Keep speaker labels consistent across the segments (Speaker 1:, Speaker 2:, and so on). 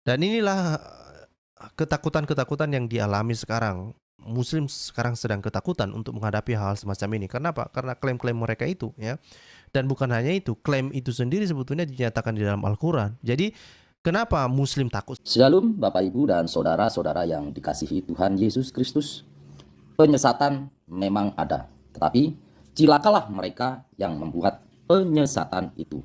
Speaker 1: Dan inilah ketakutan-ketakutan yang dialami sekarang. Muslim sekarang sedang ketakutan untuk menghadapi hal semacam ini. Kenapa? Karena klaim-klaim mereka itu, ya. Dan bukan hanya itu, klaim itu sendiri sebetulnya dinyatakan di dalam Al-Quran. Jadi, kenapa Muslim takut?
Speaker 2: Shalom Bapak Ibu dan saudara-saudara yang dikasihi Tuhan Yesus Kristus. Penyesatan memang ada, tetapi cilakalah mereka yang membuat penyesatan itu.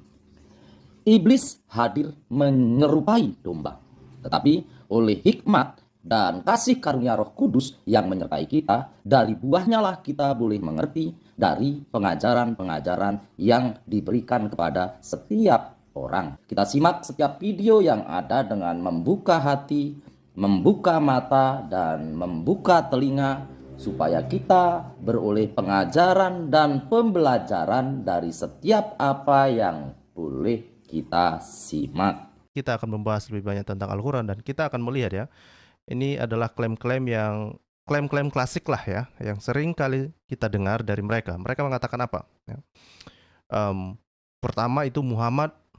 Speaker 2: Iblis hadir menyerupai domba, tetapi oleh hikmat dan kasih karunia Roh Kudus yang menyertai kita, dari buahnya lah kita boleh mengerti dari pengajaran-pengajaran yang diberikan kepada setiap orang. Kita simak setiap video yang ada dengan membuka hati, membuka mata, dan membuka telinga, supaya kita beroleh pengajaran dan pembelajaran dari setiap apa yang boleh kita simak.
Speaker 1: Kita akan membahas lebih banyak tentang Al-Quran dan kita akan melihat, ya, ini adalah klaim-klaim klasik lah, ya, yang sering kali kita dengar dari mereka. Mereka mengatakan apa? Ya. Pertama itu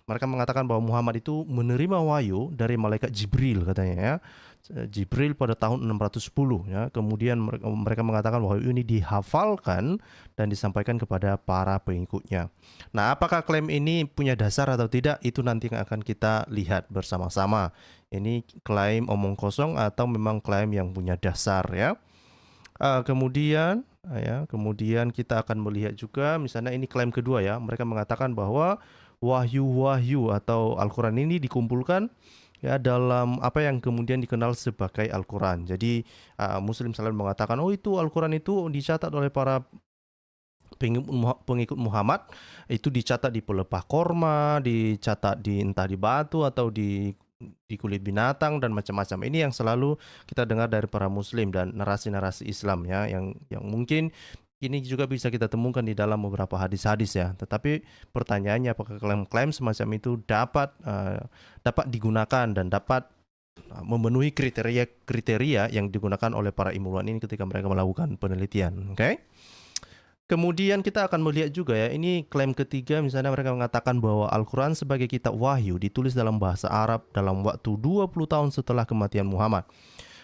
Speaker 1: mereka mengatakan bahwa Muhammad itu menerima wahyu dari malaikat Jibril, katanya, ya. Jibril pada tahun 610, ya. Kemudian mereka mengatakan bahwa ini dihafalkan dan disampaikan kepada para pengikutnya. Nah, apakah klaim ini punya dasar atau tidak? Itu nanti yang akan kita lihat bersama-sama. Ini klaim omong kosong atau memang klaim yang punya dasar, ya. Kemudian kita akan melihat juga, misalnya ini klaim kedua, ya. Mereka mengatakan bahwa wahyu-wahyu atau Al-Quran ini dikumpulkan, ya, dalam apa yang kemudian dikenal sebagai Al-Quran. Jadi Muslim selalu mengatakan, oh, itu Al-Quran itu dicatat oleh para pengikut Muhammad, itu dicatat di pelepah korma, dicatat entah di batu atau di kulit binatang dan macam-macam. Ini yang selalu kita dengar dari para Muslim dan narasi-narasi Islam, ya, yang mungkin ini juga bisa kita temukan di dalam beberapa hadis-hadis, ya. Tetapi pertanyaannya, apakah klaim-klaim semacam itu dapat digunakan dan dapat memenuhi kriteria yang digunakan oleh para ilmuwan ini ketika mereka melakukan penelitian, oke? Kemudian kita akan melihat juga, ya, ini klaim ketiga, misalnya mereka mengatakan bahwa Al-Quran sebagai kitab wahyu ditulis dalam bahasa Arab dalam waktu 20 tahun setelah kematian Muhammad.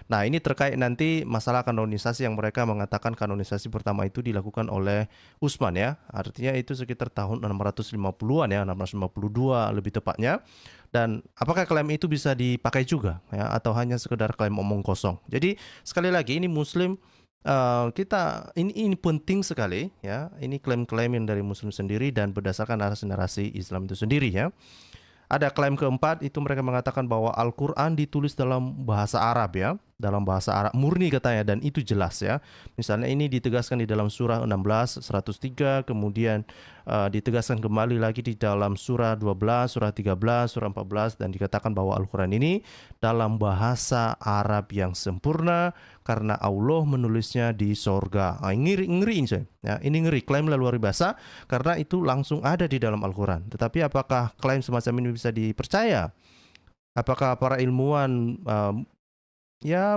Speaker 1: Nah, ini terkait nanti masalah kanonisasi yang mereka mengatakan kanonisasi pertama itu dilakukan oleh Utsman, ya. Artinya itu sekitar tahun 650-an, ya, 652 lebih tepatnya. Dan apakah klaim itu bisa dipakai juga, ya, atau hanya sekedar klaim omong kosong? Jadi sekali lagi ini Muslim, ini penting sekali, ya. Ini klaim-klaim yang dari Muslim sendiri dan berdasarkan narasi-narasi Islam itu sendiri, ya. Ada klaim keempat, itu mereka mengatakan bahwa Al-Quran ditulis dalam bahasa Arab, ya. Dalam bahasa Arab murni, katanya, dan itu jelas, ya. Misalnya ini ditegaskan di dalam surah 16, 103, kemudian ditegaskan kembali lagi di dalam surah 12, surah 13, surah 14, dan dikatakan bahwa Al-Quran ini dalam bahasa Arab yang sempurna karena Allah menulisnya di sorga. Ngeri ini, ya. Ini ngeri, klaim luar biasa karena itu langsung ada di dalam Al-Quran. Tetapi apakah klaim semacam ini bisa dipercaya? Apakah para ilmuwan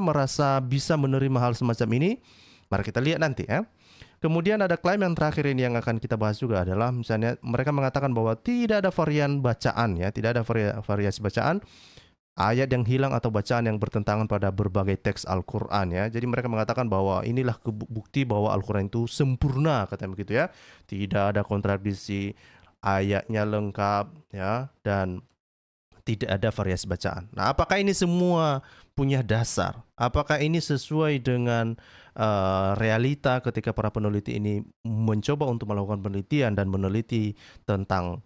Speaker 1: merasa bisa menerima hal semacam ini? Mari kita lihat nanti, ya. Kemudian ada klaim yang terakhir ini yang akan kita bahas juga adalah, misalnya mereka mengatakan bahwa tidak ada varian bacaan, ya, tidak ada variasi bacaan, ayat yang hilang atau bacaan yang bertentangan pada berbagai teks Al-Quran, ya. Jadi mereka mengatakan bahwa inilah bukti bahwa Al-Quran itu sempurna, katanya begitu, ya. Tidak ada kontradiksi, ayatnya lengkap, ya, dan tidak ada variasi bacaan. Nah, apakah ini semua punya dasar? Apakah ini sesuai dengan realita ketika para peneliti ini mencoba untuk melakukan penelitian dan meneliti tentang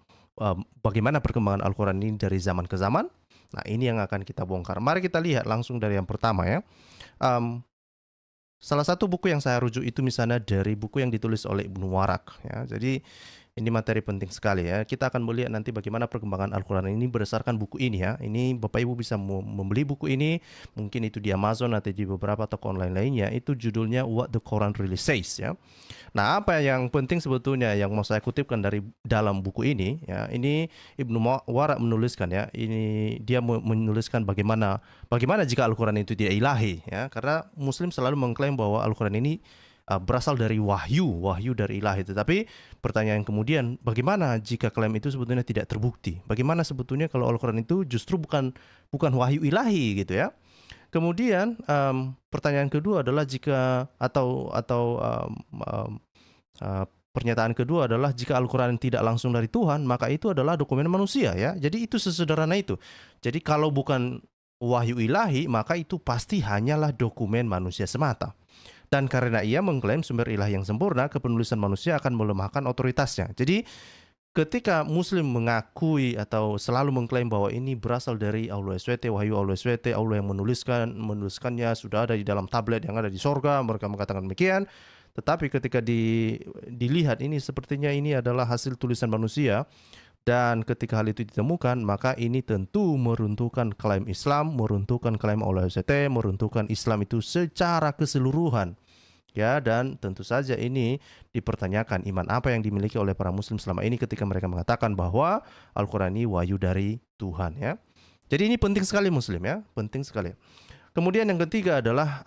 Speaker 1: bagaimana perkembangan Al-Quran ini dari zaman ke zaman? Nah, ini yang akan kita bongkar. Mari kita lihat langsung dari yang pertama, ya. Salah satu buku yang saya rujuk itu misalnya dari buku yang ditulis oleh Ibnu Warak, ya. Jadi ini materi penting sekali, ya. Kita akan melihat nanti bagaimana perkembangan Al-Quran ini berdasarkan buku ini, ya. Ini Bapak Ibu bisa membeli buku ini, mungkin itu di Amazon atau di beberapa toko online lainnya. Itu judulnya What the Quran Really Says, ya. Nah, apa yang penting sebetulnya yang mau saya kutipkan dari dalam buku ini, ya. Ini Ibnu Warak menuliskan, ya. Ini dia menuliskan bagaimana jika Al-Quran itu tidak ilahi, ya. Karena Muslim selalu mengklaim bahwa Al-Quran ini berasal dari wahyu dari ilahi. Tetapi pertanyaan kemudian, bagaimana jika klaim itu sebetulnya tidak terbukti? Bagaimana sebetulnya kalau Al-Quran itu justru bukan wahyu ilahi gitu ya? Kemudian pertanyaan kedua adalah jika pernyataan kedua adalah jika Al-Quran tidak langsung dari Tuhan, maka itu adalah dokumen manusia ya. Jadi itu sesederhana itu. Jadi kalau bukan wahyu ilahi, maka itu pasti hanyalah dokumen manusia semata. Dan karena ia mengklaim sumber ilahi yang sempurna, kepenulisan manusia akan melemahkan otoritasnya. Jadi ketika Muslim mengakui atau selalu mengklaim bahwa ini berasal dari Allah SWT, wahyu Allah SWT, Allah yang menuliskannya sudah ada di dalam tablet yang ada di sorga, mereka mengatakan demikian. Tetapi ketika dilihat ini sepertinya ini adalah hasil tulisan manusia, dan ketika hal itu ditemukan, maka ini tentu meruntuhkan klaim Islam, meruntuhkan klaim Allah SWT, meruntuhkan Islam itu secara keseluruhan. Ya, dan tentu saja ini dipertanyakan iman apa yang dimiliki oleh para Muslim selama ini ketika mereka mengatakan bahwa Al-Quran ini wahyu dari Tuhan ya. Jadi ini penting sekali Muslim ya, penting sekali. Kemudian yang ketiga adalah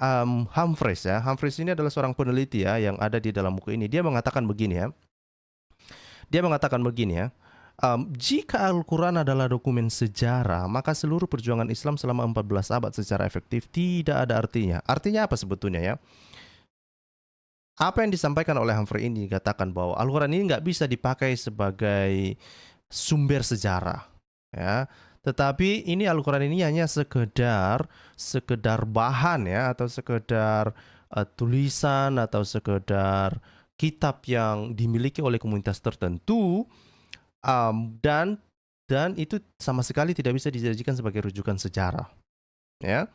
Speaker 1: Humphreys ya. Humphreys ini adalah seorang peneliti ya yang ada di dalam buku ini. Dia mengatakan begini ya. Jika Al-Quran adalah dokumen sejarah, maka seluruh perjuangan Islam selama 14 abad secara efektif tidak ada artinya. Artinya apa sebetulnya ya? Apa yang disampaikan oleh Humphrey ini dikatakan bahwa Al-Quran ini nggak bisa dipakai sebagai sumber sejarah ya. Tetapi ini Al-Quran ini hanya sekedar bahan ya, atau sekedar tulisan atau sekedar kitab yang dimiliki oleh komunitas tertentu, dan itu sama sekali tidak bisa dijadikan sebagai rujukan sejarah ya.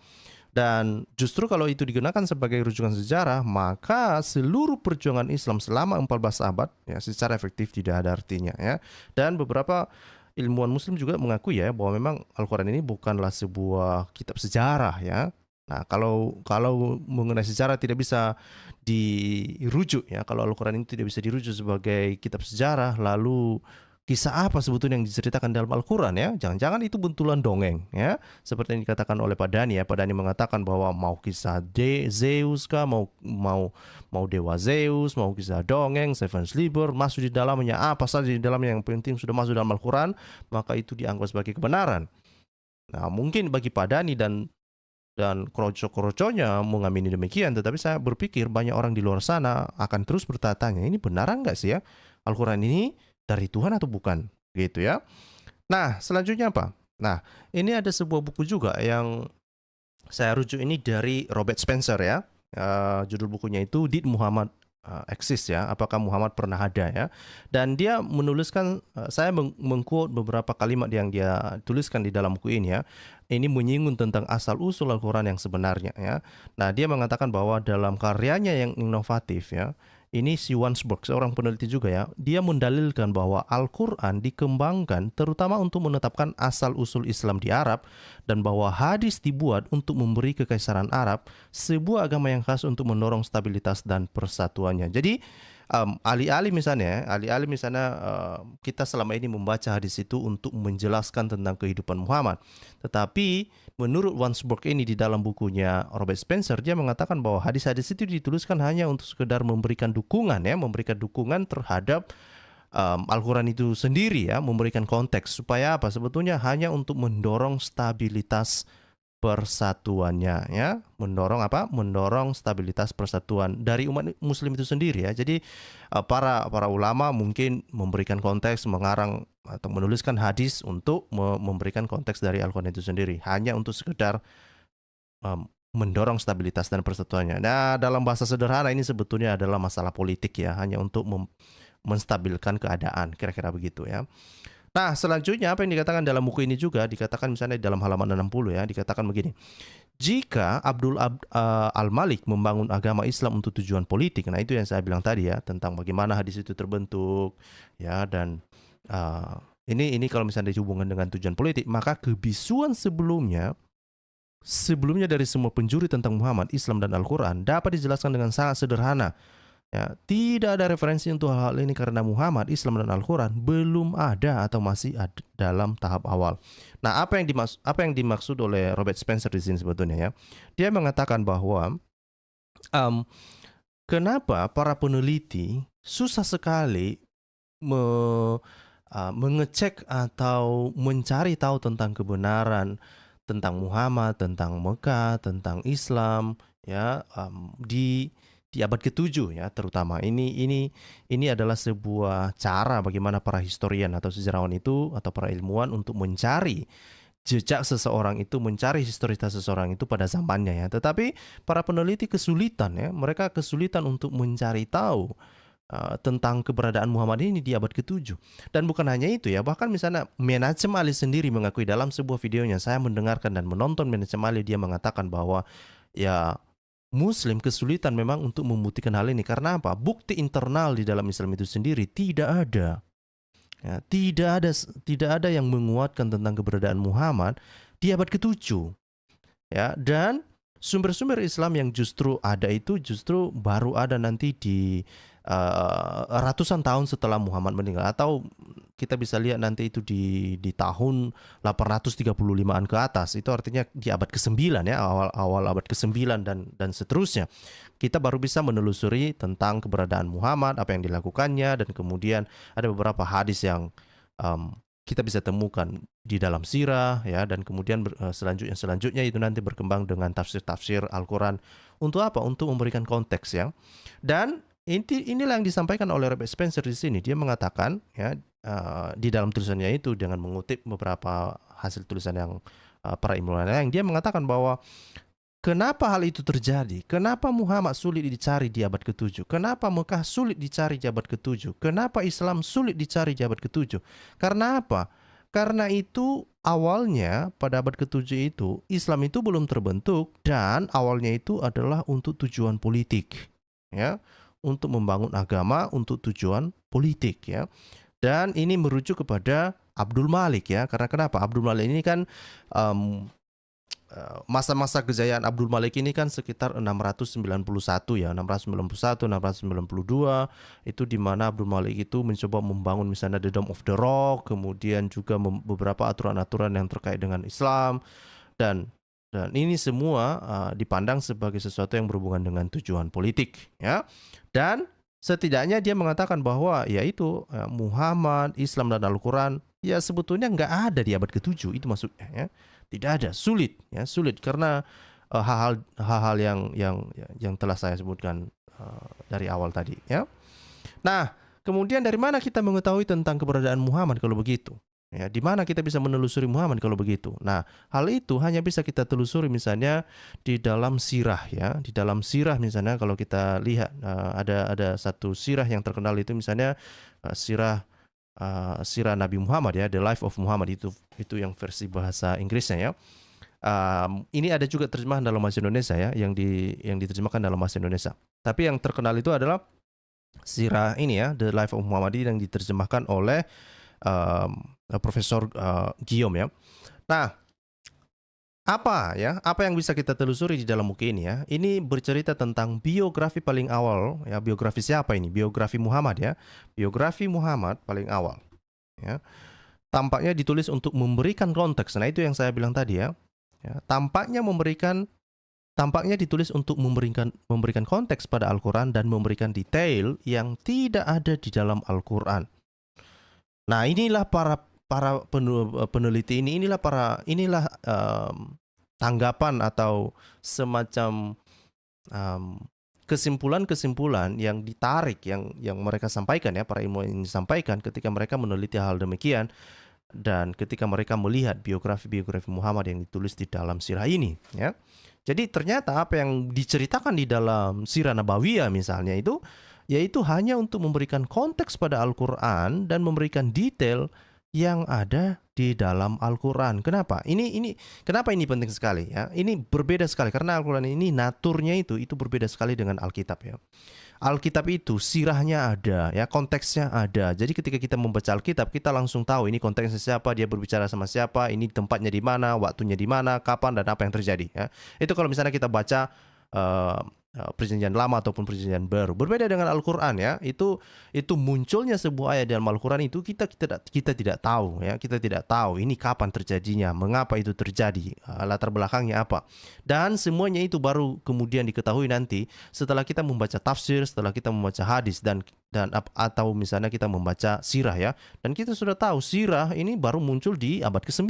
Speaker 1: Dan justru kalau itu digunakan sebagai rujukan sejarah, maka seluruh perjuangan Islam selama 14 abad ya secara efektif tidak ada artinya ya. Dan beberapa ilmuwan Muslim juga mengakui ya bahwa memang Al-Quran ini bukanlah sebuah kitab sejarah ya. Nah, kalau mengenai sejarah tidak bisa dirujuk ya, kalau Al-Quran ini tidak bisa dirujuk sebagai kitab sejarah, lalu kisah apa sebetulnya yang diceritakan dalam Al-Quran ya? Jangan-jangan itu buntulan dongeng ya, seperti yang dikatakan oleh Pak Dhani ya. Pak Dhani mengatakan bahwa mau kisah Zeus kah, mau dewa Zeus, mau kisah dongeng, Seven Sleeper, masuk di dalamnya apa saja di dalamnya, yang penting sudah masuk dalam Al-Quran, maka itu dianggap sebagai kebenaran. Nah, mungkin bagi Pak Dhani dan kroco-kroconya mengamini demikian, tetapi saya berpikir banyak orang di luar sana akan terus bertanya, ini benar nggak sih ya Al-Quran ini dari Tuhan atau bukan gitu ya. Nah, selanjutnya apa? Nah, ini ada sebuah buku juga yang saya rujuk ini dari Robert Spencer ya. Judul bukunya itu Did Muhammad Exist ya, apakah Muhammad pernah ada ya. Dan dia menuliskan, saya mengquote beberapa kalimat yang dia tuliskan di dalam buku ini ya. Ini menyinggung tentang asal-usul Al-Quran yang sebenarnya ya. Nah, dia mengatakan bahwa dalam karyanya yang inovatif ya, ini si Wansburg, seorang peneliti juga ya, dia mendalilkan bahwa Al-Quran dikembangkan terutama untuk menetapkan asal-usul Islam di Arab, dan bahwa hadis dibuat untuk memberi kekaisaran Arab sebuah agama yang khas untuk mendorong stabilitas dan persatuannya. Jadi alih-alih misalnya kita selama ini membaca hadis itu untuk menjelaskan tentang kehidupan Muhammad, tetapi menurut Wansburg ini di dalam bukunya Robert Spencer, dia mengatakan bahwa hadis-hadis itu dituliskan hanya untuk sekedar memberikan dukungan terhadap Al-Quran itu sendiri ya, memberikan konteks supaya apa? Sebetulnya hanya untuk mendorong stabilitas persatuannya ya, mendorong stabilitas persatuan dari umat Muslim itu sendiri ya. Jadi para ulama mungkin memberikan konteks, mengarang atau menuliskan hadis untuk memberikan konteks dari Al-Quran itu sendiri, hanya untuk sekedar mendorong stabilitas dan persatuannya. Nah, dalam bahasa sederhana ini sebetulnya adalah masalah politik ya, hanya untuk menstabilkan keadaan, kira-kira begitu ya. Nah, selanjutnya apa yang dikatakan dalam buku ini juga dikatakan misalnya dalam halaman 60 ya, dikatakan begini. Jika Abdul Al-Malik membangun agama Islam untuk tujuan politik, nah itu yang saya bilang tadi ya, tentang bagaimana hadis itu terbentuk ya, dan ini kalau misalnya dihubungkan dengan tujuan politik, maka kebisuan sebelumnya dari semua penjuri tentang Muhammad, Islam dan Al-Quran dapat dijelaskan dengan sangat sederhana. Ya, tidak ada referensi untuk hal ini karena Muhammad, Islam dan Al-Quran belum ada atau masih ada dalam tahap awal. Nah, apa yang dimaksud oleh Robert Spencer di sini sebetulnya ya? Dia mengatakan bahwa kenapa para peneliti susah sekali mengecek atau mencari tahu tentang kebenaran tentang Muhammad, tentang Mekah, tentang Islam, ya, di abad ke-7 ya terutama. Ini adalah sebuah cara bagaimana para historian atau sejarawan itu atau para ilmuwan untuk mencari jejak seseorang itu, mencari historitas seseorang itu pada zamannya ya. Tetapi para peneliti kesulitan ya, mereka kesulitan untuk mencari tahu tentang keberadaan Muhammad ini di abad ke-7. Dan bukan hanya itu ya, bahkan misalnya Menachem Ali sendiri mengakui dalam sebuah videonya, saya mendengarkan dan menonton Menachem Ali, dia mengatakan bahwa ya Muslim kesulitan memang untuk membuktikan hal ini. Karena apa? Bukti internal di dalam Islam itu sendiri tidak ada. Ya, tidak ada yang menguatkan tentang keberadaan Muhammad di abad ke-7. Ya, dan sumber-sumber Islam yang justru ada itu justru baru ada nanti di ratusan tahun setelah Muhammad meninggal, atau kita bisa lihat nanti itu di tahun 835-an ke atas. Itu artinya di abad ke-9 ya, awal abad ke-9 dan seterusnya. Kita baru bisa menelusuri tentang keberadaan Muhammad, apa yang dilakukannya, dan kemudian ada beberapa hadis yang kita bisa temukan di dalam sirah ya, dan kemudian selanjutnya itu nanti berkembang dengan tafsir-tafsir Al-Quran. Untuk apa? Untuk memberikan konteks ya. Dan inilah yang disampaikan oleh Robert Spencer di sini. Dia mengatakan ya, di dalam tulisannya itu dengan mengutip beberapa hasil tulisan yang para ilmuwan yang dia mengatakan bahwa kenapa hal itu terjadi? Kenapa Muhammad sulit dicari di abad ke-7? Kenapa Mekah sulit dicari di abad ke-7? Kenapa Islam sulit dicari di abad ke-7? Karena apa? Karena itu awalnya pada abad ke-7 itu Islam itu belum terbentuk, dan awalnya itu adalah untuk tujuan politik ya, untuk membangun agama untuk tujuan politik ya. Dan ini merujuk kepada Abdul Malik ya. Karena kenapa? Abdul Malik ini kan masa-masa kejayaan Abdul Malik ini kan sekitar 691 ya, 691, 692, itu di mana Abdul Malik itu mencoba membangun misalnya The Dome of the Rock, kemudian juga beberapa aturan-aturan yang terkait dengan Islam, dan ini semua dipandang sebagai sesuatu yang berhubungan dengan tujuan politik ya. Dan setidaknya dia mengatakan bahwa yaitu Muhammad, Islam dan Al-Quran ya sebetulnya nggak ada di abad ke-7, itu maksudnya ya. Tidak ada, sulit ya, sulit karena hal-hal yang telah saya sebutkan dari awal tadi ya. Nah, kemudian dari mana kita mengetahui tentang keberadaan Muhammad kalau begitu? Ya, di mana kita bisa menelusuri Muhammad kalau begitu? Nah, hal itu hanya bisa kita telusuri misalnya di dalam sirah ya. Di dalam sirah misalnya kalau kita lihat ada satu sirah yang terkenal itu misalnya sirah Nabi Muhammad ya, The Life of Muhammad, itu yang versi bahasa Inggrisnya ya. Ini ada juga terjemahan dalam bahasa Indonesia ya, yang diterjemahkan dalam bahasa Indonesia. Tapi yang terkenal itu adalah sirah ini ya, The Life of Muhammad, yang diterjemahkan oleh Profesor Guillaume ya. Nah, apa yang bisa kita telusuri di dalam buku ini ya? Ini bercerita tentang biografi paling awal ya. Biografi siapa ini? Biografi Muhammad ya. Biografi Muhammad paling awal ya. Tampaknya ditulis untuk memberikan konteks. Nah, itu yang saya bilang tadi ya. Tampaknya ditulis untuk memberikan konteks pada Al-Quran dan memberikan detail yang tidak ada di dalam Al-Quran. Nah, inilah para peneliti inilah tanggapan atau semacam kesimpulan-kesimpulan yang ditarik, yang mereka sampaikan ya, para ilmuwan ini sampaikan ketika mereka meneliti hal demikian, dan ketika mereka melihat biografi Muhammad yang ditulis di dalam sirah ini ya. Jadi ternyata apa yang diceritakan di dalam sirah Nabawiyah misalnya itu yaitu hanya untuk memberikan konteks pada Al-Quran dan memberikan detail yang ada di dalam Al-Quran. Kenapa? Kenapa ini penting sekali ya? Ini berbeda sekali karena Al-Quran ini naturnya itu berbeda sekali dengan Alkitab ya. Alkitab itu sirahnya ada ya, konteksnya ada. Jadi ketika kita membaca Alkitab, kita langsung tahu ini konteksnya siapa, dia berbicara sama siapa, ini tempatnya di mana, waktunya di mana, kapan dan apa yang terjadi ya. Itu kalau misalnya kita baca Perjanjian Lama ataupun Perjanjian Baru. Berbeda dengan Al-Qur'an ya. Itu munculnya sebuah ayat dalam Al-Qur'an itu kita tidak tahu ya. Kita tidak tahu ini kapan terjadinya, mengapa itu terjadi, latar belakangnya apa. Dan semuanya itu baru kemudian diketahui nanti setelah kita membaca tafsir, setelah kita membaca hadis dan atau misalnya kita membaca sirah ya. Dan kita sudah tahu sirah ini baru muncul di abad ke-9.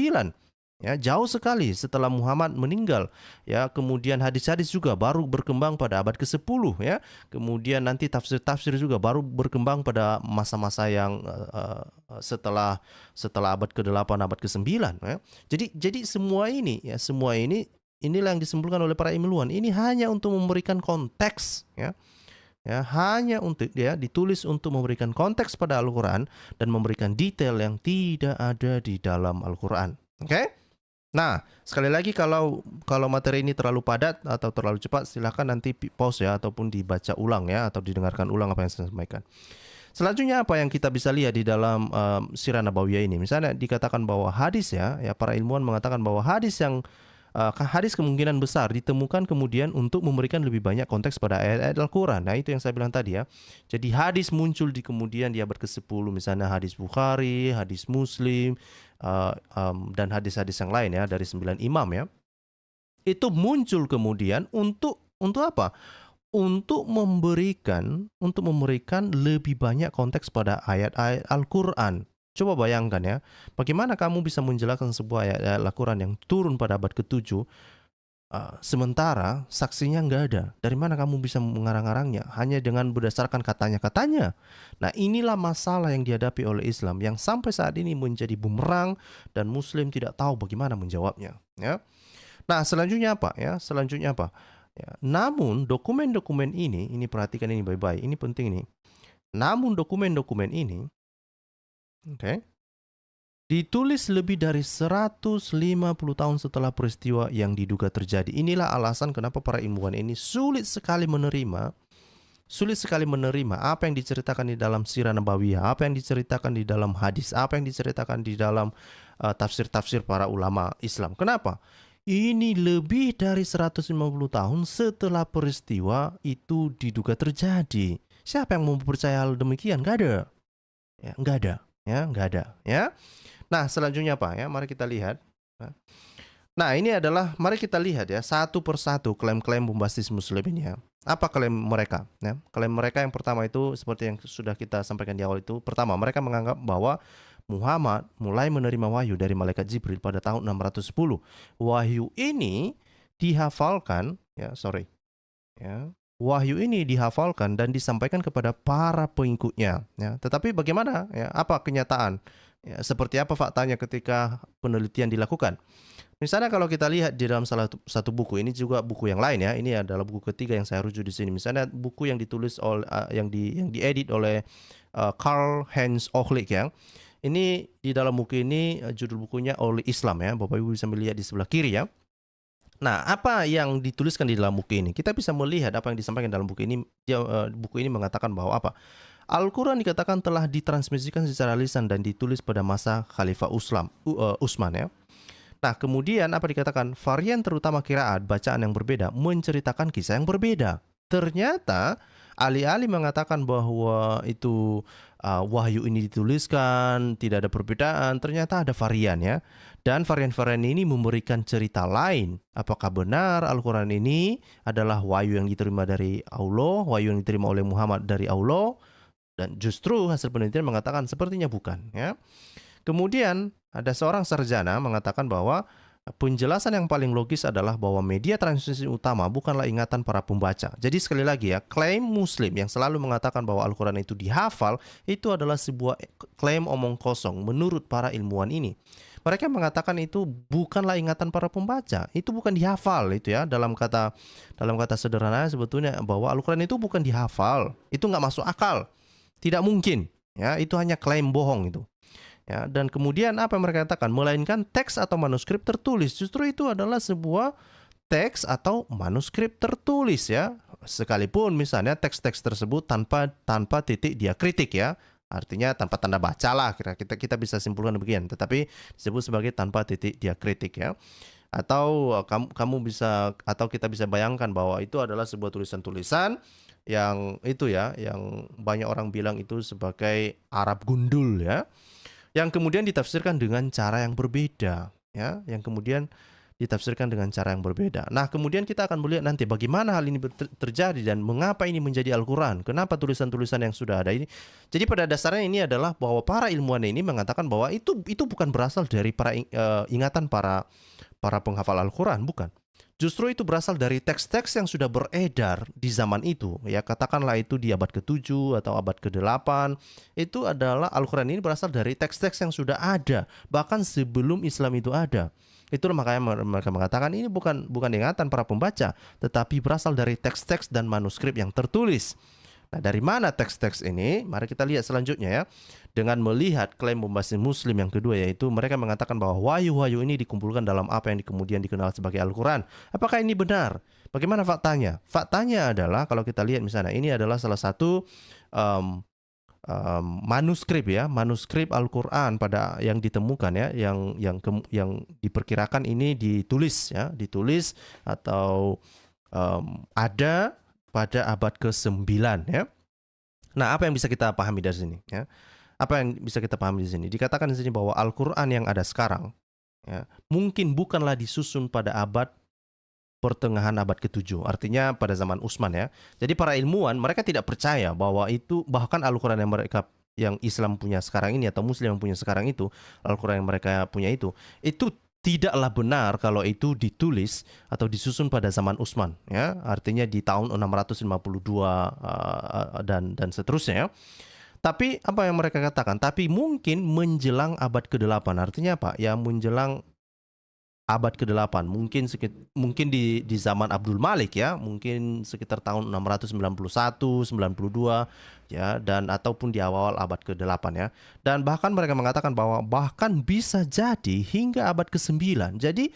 Speaker 1: Ya, jauh sekali setelah Muhammad meninggal. Ya, kemudian hadis-hadis juga baru berkembang pada abad ke-10 ya. Kemudian nanti tafsir-tafsir juga baru berkembang pada masa-masa yang setelah abad ke-8, abad ke-9 ya. Jadi semua ini ya, inilah yang disimpulkan oleh para ilmuwan. Ini hanya untuk memberikan konteks ya. Ya, hanya untuk ditulis untuk memberikan konteks pada Al-Qur'an dan memberikan detail yang tidak ada di dalam Al-Qur'an. Oke? Nah, sekali lagi kalau materi ini terlalu padat atau terlalu cepat, silahkan nanti pause ya ataupun dibaca ulang ya atau didengarkan ulang apa yang saya sampaikan. Selanjutnya apa yang kita bisa lihat di dalam Sirah Nabawiyah ini? Misalnya dikatakan bahwa hadis ya para ilmuwan mengatakan bahwa hadis kemungkinan besar ditemukan kemudian untuk memberikan lebih banyak konteks pada ayat-ayat Al-Quran. Nah itu yang saya bilang tadi ya. Jadi hadis muncul kemudian di abad ke-10, misalnya hadis Bukhari, hadis Muslim, dan hadis-hadis yang lain ya dari 9 imam ya. Itu muncul kemudian untuk apa? Untuk memberikan lebih banyak konteks pada ayat-ayat Al-Quran. Coba bayangkan ya, bagaimana kamu bisa menjelaskan sebuah ayat Al-Quran yang turun pada abad ke-7, sementara saksinya nggak ada. Dari mana kamu bisa mengarang-arangnya? Hanya dengan berdasarkan katanya-katanya. Nah inilah masalah yang dihadapi oleh Islam, yang sampai saat ini menjadi bumerang, dan Muslim tidak tahu bagaimana menjawabnya. Ya. Nah selanjutnya apa? Ya, Ya, namun dokumen-dokumen ini perhatikan ini baik-baik, ini penting nih. Namun dokumen-dokumen ini ditulis lebih dari 150 tahun setelah peristiwa yang diduga terjadi. Inilah alasan kenapa para ilmuwan ini sulit sekali menerima apa yang diceritakan di dalam Sirah Nabawiyah, apa yang diceritakan di dalam hadis, apa yang diceritakan di dalam tafsir-tafsir para ulama Islam. Kenapa? Ini lebih dari 150 tahun setelah peristiwa itu diduga terjadi. Siapa yang mau percaya hal demikian? Nggak ada. Ya, nggak ada. Ya. Nah, selanjutnya apa ya? Mari kita lihat. Nah, mari kita lihat ya satu persatu klaim-klaim bombastis Muslim ini ya. Apa klaim mereka? Ya, klaim mereka yang pertama itu seperti yang sudah kita sampaikan di awal itu. Pertama, mereka menganggap bahwa Muhammad mulai menerima wahyu dari malaikat Jibril pada tahun 610. Wahyu ini dihafalkan, wahyu ini dihafalkan dan disampaikan kepada para pengikutnya. Ya. Tetapi bagaimana? Ya, apa kenyataan? Ya, seperti apa faktanya ketika penelitian dilakukan? Misalnya kalau kita lihat di dalam salah satu buku, ini juga buku yang lain ya. Ini adalah buku ketiga yang saya rujuk di sini. Misalnya buku yang ditulis oleh yang diedit oleh Karl Heinz Ochlik ya. Ini di dalam buku ini judul bukunya Oleh Islam ya. Bapak Ibu bisa melihat di sebelah kiri ya. Nah, apa yang dituliskan di dalam buku ini? Kita bisa melihat apa yang disampaikan dalam buku ini. Buku ini mengatakan bahwa apa? Al-Quran dikatakan telah ditransmisikan secara lisan dan ditulis pada masa Khalifah Utsman ya. Nah, kemudian apa dikatakan? Varian terutama qiraat, bacaan yang berbeda, menceritakan kisah yang berbeda. Ternyata ahli-ahli mengatakan bahwa itu wahyu ini dituliskan, tidak ada perbedaan. Ternyata ada varian ya. Dan varian-varian ini memberikan cerita lain. Apakah benar Al-Quran ini adalah wahyu yang diterima dari Allah, wahyu yang diterima oleh Muhammad dari Allah? Dan justru hasil penelitian mengatakan sepertinya bukan ya. Kemudian ada seorang sarjana mengatakan bahwa penjelasan yang paling logis adalah bahwa media transmisi utama bukanlah ingatan para pembaca. Jadi sekali lagi ya, klaim Muslim yang selalu mengatakan bahwa Al-Quran itu dihafal, itu adalah sebuah klaim omong kosong menurut para ilmuwan ini. Mereka mengatakan itu bukanlah ingatan para pembaca, itu bukan dihafal itu ya. Dalam kata sederhana sebetulnya bahwa Al-Quran itu bukan dihafal, itu nggak masuk akal, tidak mungkin ya, itu hanya klaim bohong itu. Ya, dan kemudian apa yang mereka katakan? Melainkan teks atau manuskrip tertulis. Justru itu adalah sebuah teks atau manuskrip tertulis ya. Sekalipun misalnya teks-teks tersebut tanpa titik diakritik ya. Artinya tanpa tanda baca lah, kita bisa simpulkan demikian. Tetapi disebut sebagai tanpa titik diakritik ya. Atau kamu bisa atau kita bisa bayangkan bahwa itu adalah sebuah tulisan-tulisan yang itu ya, yang banyak orang bilang itu sebagai Arab gundul ya, yang kemudian ditafsirkan dengan cara yang berbeda ya, yang kemudian ditafsirkan dengan cara yang berbeda. Nah, kemudian kita akan melihat nanti bagaimana hal ini terjadi dan mengapa ini menjadi Al-Quran. Kenapa tulisan-tulisan yang sudah ada ini. Jadi pada dasarnya ini adalah bahwa para ilmuwan ini mengatakan bahwa itu bukan berasal dari ingatan para penghafal Al-Quran, bukan. Justru itu berasal dari teks-teks yang sudah beredar di zaman itu. Ya, katakanlah itu di abad ke-7 atau abad ke-8. Itu adalah Al-Quran ini berasal dari teks-teks yang sudah ada, bahkan sebelum Islam itu ada. Itu makanya mereka mengatakan ini bukan ingatan para pembaca, tetapi berasal dari teks-teks dan manuskrip yang tertulis. Nah, dari mana teks-teks ini? Mari kita lihat selanjutnya ya. Dengan melihat klaim pembahasan Muslim yang kedua, yaitu mereka mengatakan bahwa wahyu-wahyu ini dikumpulkan dalam apa yang kemudian dikenal sebagai Al-Quran. Apakah ini benar? Bagaimana faktanya? Faktanya adalah kalau kita lihat misalnya ini adalah salah satu manuskrip ya, manuskrip Al-Quran pada yang ditemukan ya, yang diperkirakan ini ditulis atau ada pada abad ke-9 ya. Nah, apa yang bisa kita pahami dari sini ya? Apa yang bisa kita pahami di sini? Dikatakan di sini bahwa Al-Quran yang ada sekarang ya, mungkin bukanlah disusun pada abad pertengahan abad ke-7, artinya pada zaman Utsman ya. Jadi para ilmuwan mereka tidak percaya bahwa itu, bahkan Al-Quran yang Islam punya sekarang ini atau Muslim yang punya sekarang itu, Al-Quran yang mereka punya itu tidaklah benar kalau itu ditulis atau disusun pada zaman Utsman ya, artinya di tahun 652 dan seterusnya ya. Tapi apa yang mereka katakan? Tapi mungkin menjelang abad ke-8, artinya apa? Ya menjelang abad ke-8, mungkin di zaman Abdul Malik ya, mungkin sekitar tahun 691, 92 ya, dan ataupun di awal abad ke-8 ya. Dan bahkan mereka mengatakan bahwa bahkan bisa jadi hingga abad ke-9. Jadi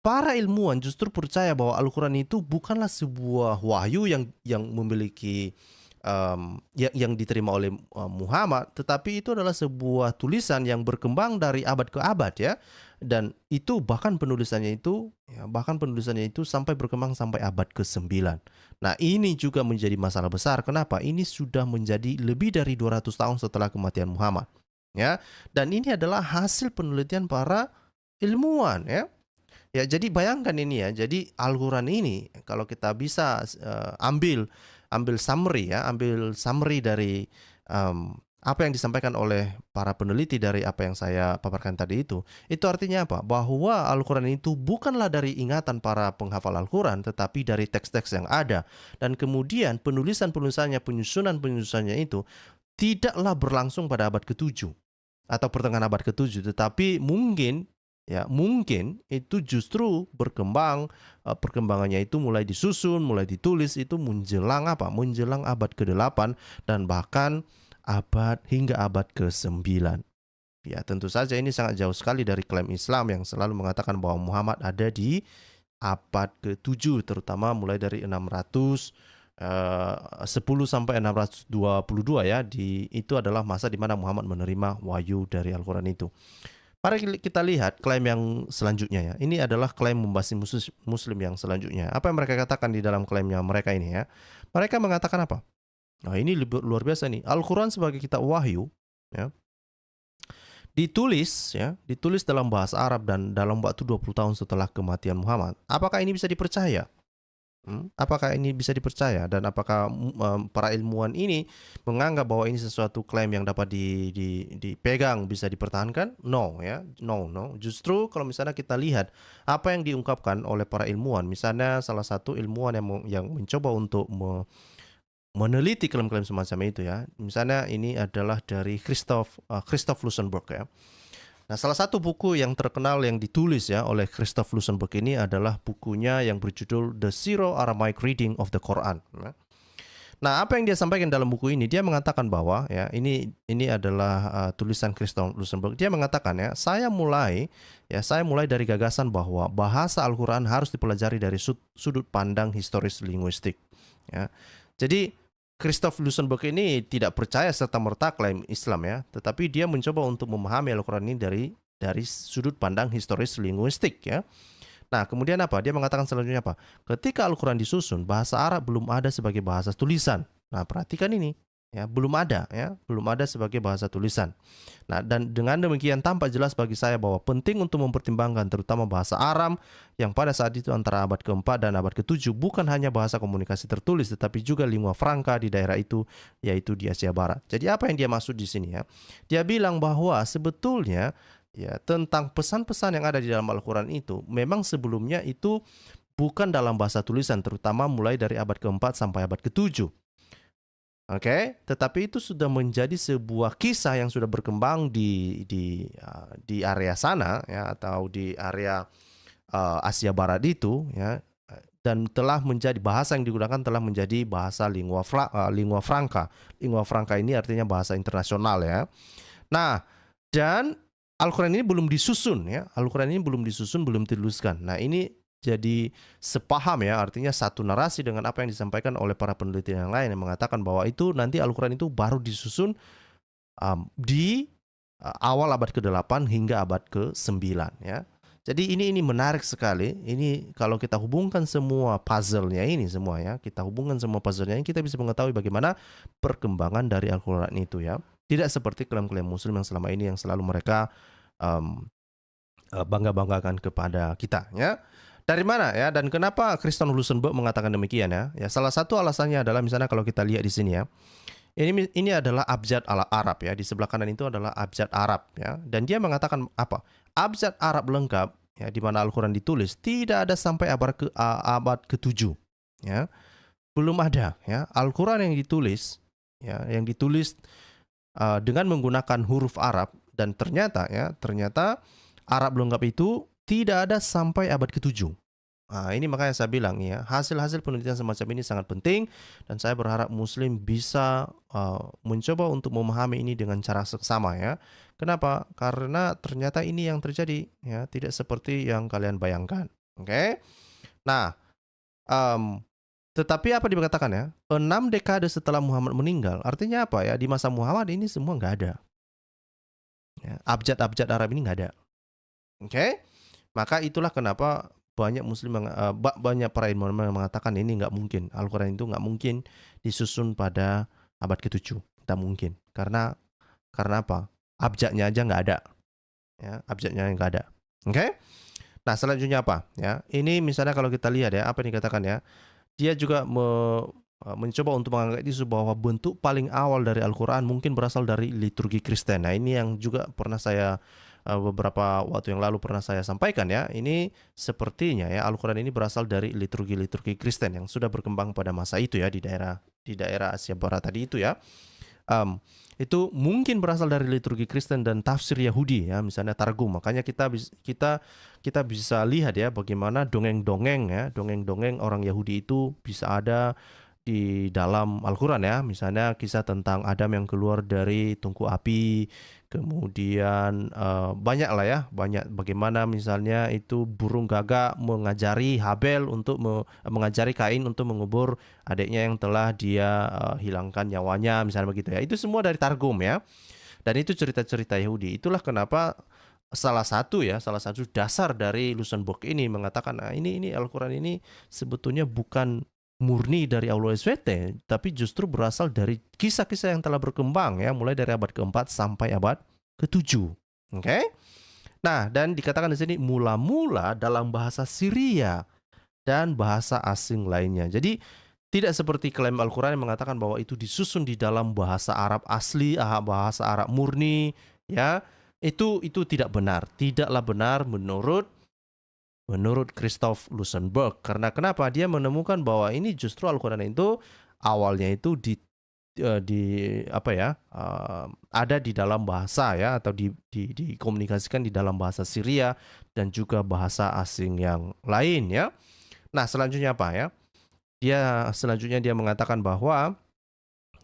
Speaker 1: para ilmuwan justru percaya bahwa Al-Quran itu bukanlah sebuah wahyu yang memiliki yang diterima oleh Muhammad, tetapi itu adalah sebuah tulisan yang berkembang dari abad ke abad ya, dan itu bahkan penulisannya itu sampai berkembang sampai abad ke-9. Nah, ini juga menjadi masalah besar. Kenapa? Ini sudah menjadi lebih dari 200 tahun setelah kematian Muhammad ya, dan ini adalah hasil penelitian para ilmuwan ya. Ya, jadi bayangkan ini ya. Jadi Al-Quran ini kalau kita bisa ambil summary dari apa yang disampaikan oleh para peneliti dari apa yang saya paparkan tadi itu artinya apa? Bahwa Al-Quran itu bukanlah dari ingatan para penghafal Al-Quran, tetapi dari teks-teks yang ada. Dan kemudian penulisannya, penyusunannya itu tidaklah berlangsung pada abad ke-7 atau pertengahan abad ke-7, tetapi mungkin itu justru berkembang, perkembangannya itu mulai disusun, mulai ditulis itu menjelang abad ke-8 dan bahkan hingga abad ke-9. Ya, tentu saja ini sangat jauh sekali dari klaim Islam yang selalu mengatakan bahwa Muhammad ada di abad ke-7, terutama mulai dari 610 sampai 622 ya, itu adalah masa di mana Muhammad menerima wahyu dari Al-Quran itu. Mari kita lihat klaim yang selanjutnya ya. Ini adalah klaim membahas Muslim yang selanjutnya. Apa yang mereka katakan di dalam klaimnya mereka ini ya? Mereka mengatakan apa? Nah, ini luar biasa nih. Al-Quran sebagai kitab wahyu ya, ditulis dalam bahasa Arab dan dalam waktu 20 tahun setelah kematian Muhammad. Apakah ini bisa dipercaya? Apakah ini bisa dipercaya, dan apakah para ilmuwan ini menganggap bahwa ini sesuatu klaim yang dapat dipegang, bisa dipertahankan? No. Justru kalau misalnya kita lihat apa yang diungkapkan oleh para ilmuwan, misalnya salah satu ilmuwan yang mencoba untuk meneliti klaim-klaim semacam itu ya, misalnya ini adalah dari Christoph Lusenberg ya. Nah, salah satu buku yang terkenal yang ditulis ya oleh Christoph Lusenberg ini adalah bukunya yang berjudul The Syro-Aramaic Reading of the Quran. Nah, apa yang dia sampaikan dalam buku ini? Dia mengatakan bahwa ya ini adalah tulisan Christoph Lusenberg. Dia mengatakan ya, saya mulai dari gagasan bahwa bahasa Al-Quran harus dipelajari dari sudut pandang historis linguistik. Ya, jadi Christoph Lusenberg ini tidak percaya serta-merta klaim Islam ya, tetapi dia mencoba untuk memahami Al-Quran ini dari sudut pandang historis linguistik ya. Nah, kemudian apa? Dia mengatakan selanjutnya apa? Ketika Al-Quran disusun, bahasa Arab belum ada sebagai bahasa tulisan. Nah, perhatikan ini. Ya, belum ada sebagai bahasa tulisan. Nah, dan dengan demikian tampak jelas bagi saya bahwa penting untuk mempertimbangkan terutama bahasa Aram yang pada saat itu antara abad keempat dan abad ketujuh bukan hanya bahasa komunikasi tertulis tetapi juga lingua franca di daerah itu, yaitu di Asia Barat. Jadi apa yang dia maksud di sini ya? Dia bilang bahwa sebetulnya ya tentang pesan-pesan yang ada di dalam Al-Quran itu memang sebelumnya itu bukan dalam bahasa tulisan, terutama mulai dari abad keempat sampai abad ketujuh. Oke, tetapi itu sudah menjadi sebuah kisah yang sudah berkembang di area sana ya atau di area Asia Barat itu ya, dan telah menjadi bahasa yang digunakan telah menjadi bahasa lingua franca. Lingua franca ini artinya bahasa internasional ya. Nah, dan Al-Quran ini belum disusun ya. Al-Quran ini belum disusun, belum dituliskan. Nah, ini jadi sepaham ya, artinya satu narasi dengan apa yang disampaikan oleh para peneliti yang lain yang mengatakan bahwa itu nanti Al-Quran itu baru disusun di awal abad ke-8 hingga abad ke-9 ya. Jadi ini menarik sekali. Ini kalau kita hubungkan semua puzzle-nya ini semua ya, kita hubungkan semua puzzle-nya ini, kita bisa mengetahui bagaimana perkembangan dari Al-Quran itu ya. Tidak seperti klaim-klaim Muslim yang selama ini yang selalu mereka bangga-banggakan kepada kita ya. Dari mana ya, dan kenapa Kristen Lusenberg mengatakan demikian ya? Ya, salah satu alasannya adalah misalnya kalau kita lihat di sini ya. Ini adalah abjad Arab ya. Di sebelah kanan itu adalah abjad Arab ya. Dan dia mengatakan apa? Abjad Arab lengkap ya di mana Al-Qur'an ditulis tidak ada sampai abad ke-7 ya. Belum ada ya. Al-Qur'an yang ditulis ya, dengan menggunakan huruf Arab, dan ternyata Arab lengkap itu tidak ada sampai abad ke-7. Nah, ini makanya saya bilang ya, hasil-hasil penelitian semacam ini sangat penting dan saya berharap Muslim bisa mencoba untuk memahami ini dengan cara seksama ya. Kenapa? Karena ternyata ini yang terjadi ya, tidak seperti yang kalian bayangkan. Oke? Nah, tetapi apa dikatakan ya? 6 dekade setelah Muhammad meninggal, artinya apa ya? Di masa Muhammad ini semua nggak ada. Ya, abjad-abjad Arab ini nggak ada. Oke? Maka itulah kenapa banyak Muslim banyak para ilmuwan yang mengatakan ini nggak mungkin. Al-Quran itu nggak mungkin disusun pada abad ke-7. Tidak mungkin. Karena apa? Abjadnya aja nggak ada. Ya, abjadnya nggak ada. Oke? Nah, selanjutnya apa? Ya, ini misalnya kalau kita lihat ya, apa yang dikatakan ya? Dia juga mencoba untuk mengangkat isu bahwa bentuk paling awal dari Al-Quran mungkin berasal dari liturgi Kristen. Nah, ini yang juga pernah saya beberapa waktu yang lalu pernah saya sampaikan ya. Ini sepertinya ya Al-Quran ini berasal dari liturgi Kristen yang sudah berkembang pada masa itu ya di daerah Asia Barat tadi itu ya. Itu mungkin berasal dari liturgi Kristen dan tafsir Yahudi ya, misalnya Targum. Makanya kita bisa lihat ya bagaimana dongeng-dongeng orang Yahudi itu bisa ada di dalam Al-Quran ya. Misalnya kisah tentang Adam yang keluar dari tungku api, kemudian banyak lah ya, banyak bagaimana misalnya itu burung gagak mengajari Habel untuk mengajari Kain untuk mengubur adiknya yang telah dia hilangkan nyawanya, misalnya begitu ya. Itu semua dari Targum ya. Dan itu cerita-cerita Yahudi. Itulah kenapa salah satu dasar dari Lusenberg ini mengatakan ini Al-Quran ini sebetulnya bukan murni dari Allah SWT, tapi justru berasal dari kisah-kisah yang telah berkembang ya, mulai dari abad ke-4 sampai abad ke-7. Oke? Nah, dan dikatakan di sini mula-mula dalam bahasa Syria dan bahasa asing lainnya. Jadi tidak seperti klaim Al-Quran yang mengatakan bahwa itu disusun di dalam bahasa Arab asli, bahasa Arab murni ya. Itu tidak benar. Tidaklah benar menurut Christoph Lusenberg. Karena kenapa? Dia menemukan bahwa ini justru Al-Quran itu awalnya itu ada di dalam bahasa ya, atau dikomunikasikan di dalam bahasa Syria dan juga bahasa asing yang lain ya. Nah, selanjutnya apa ya? Selanjutnya dia mengatakan bahwa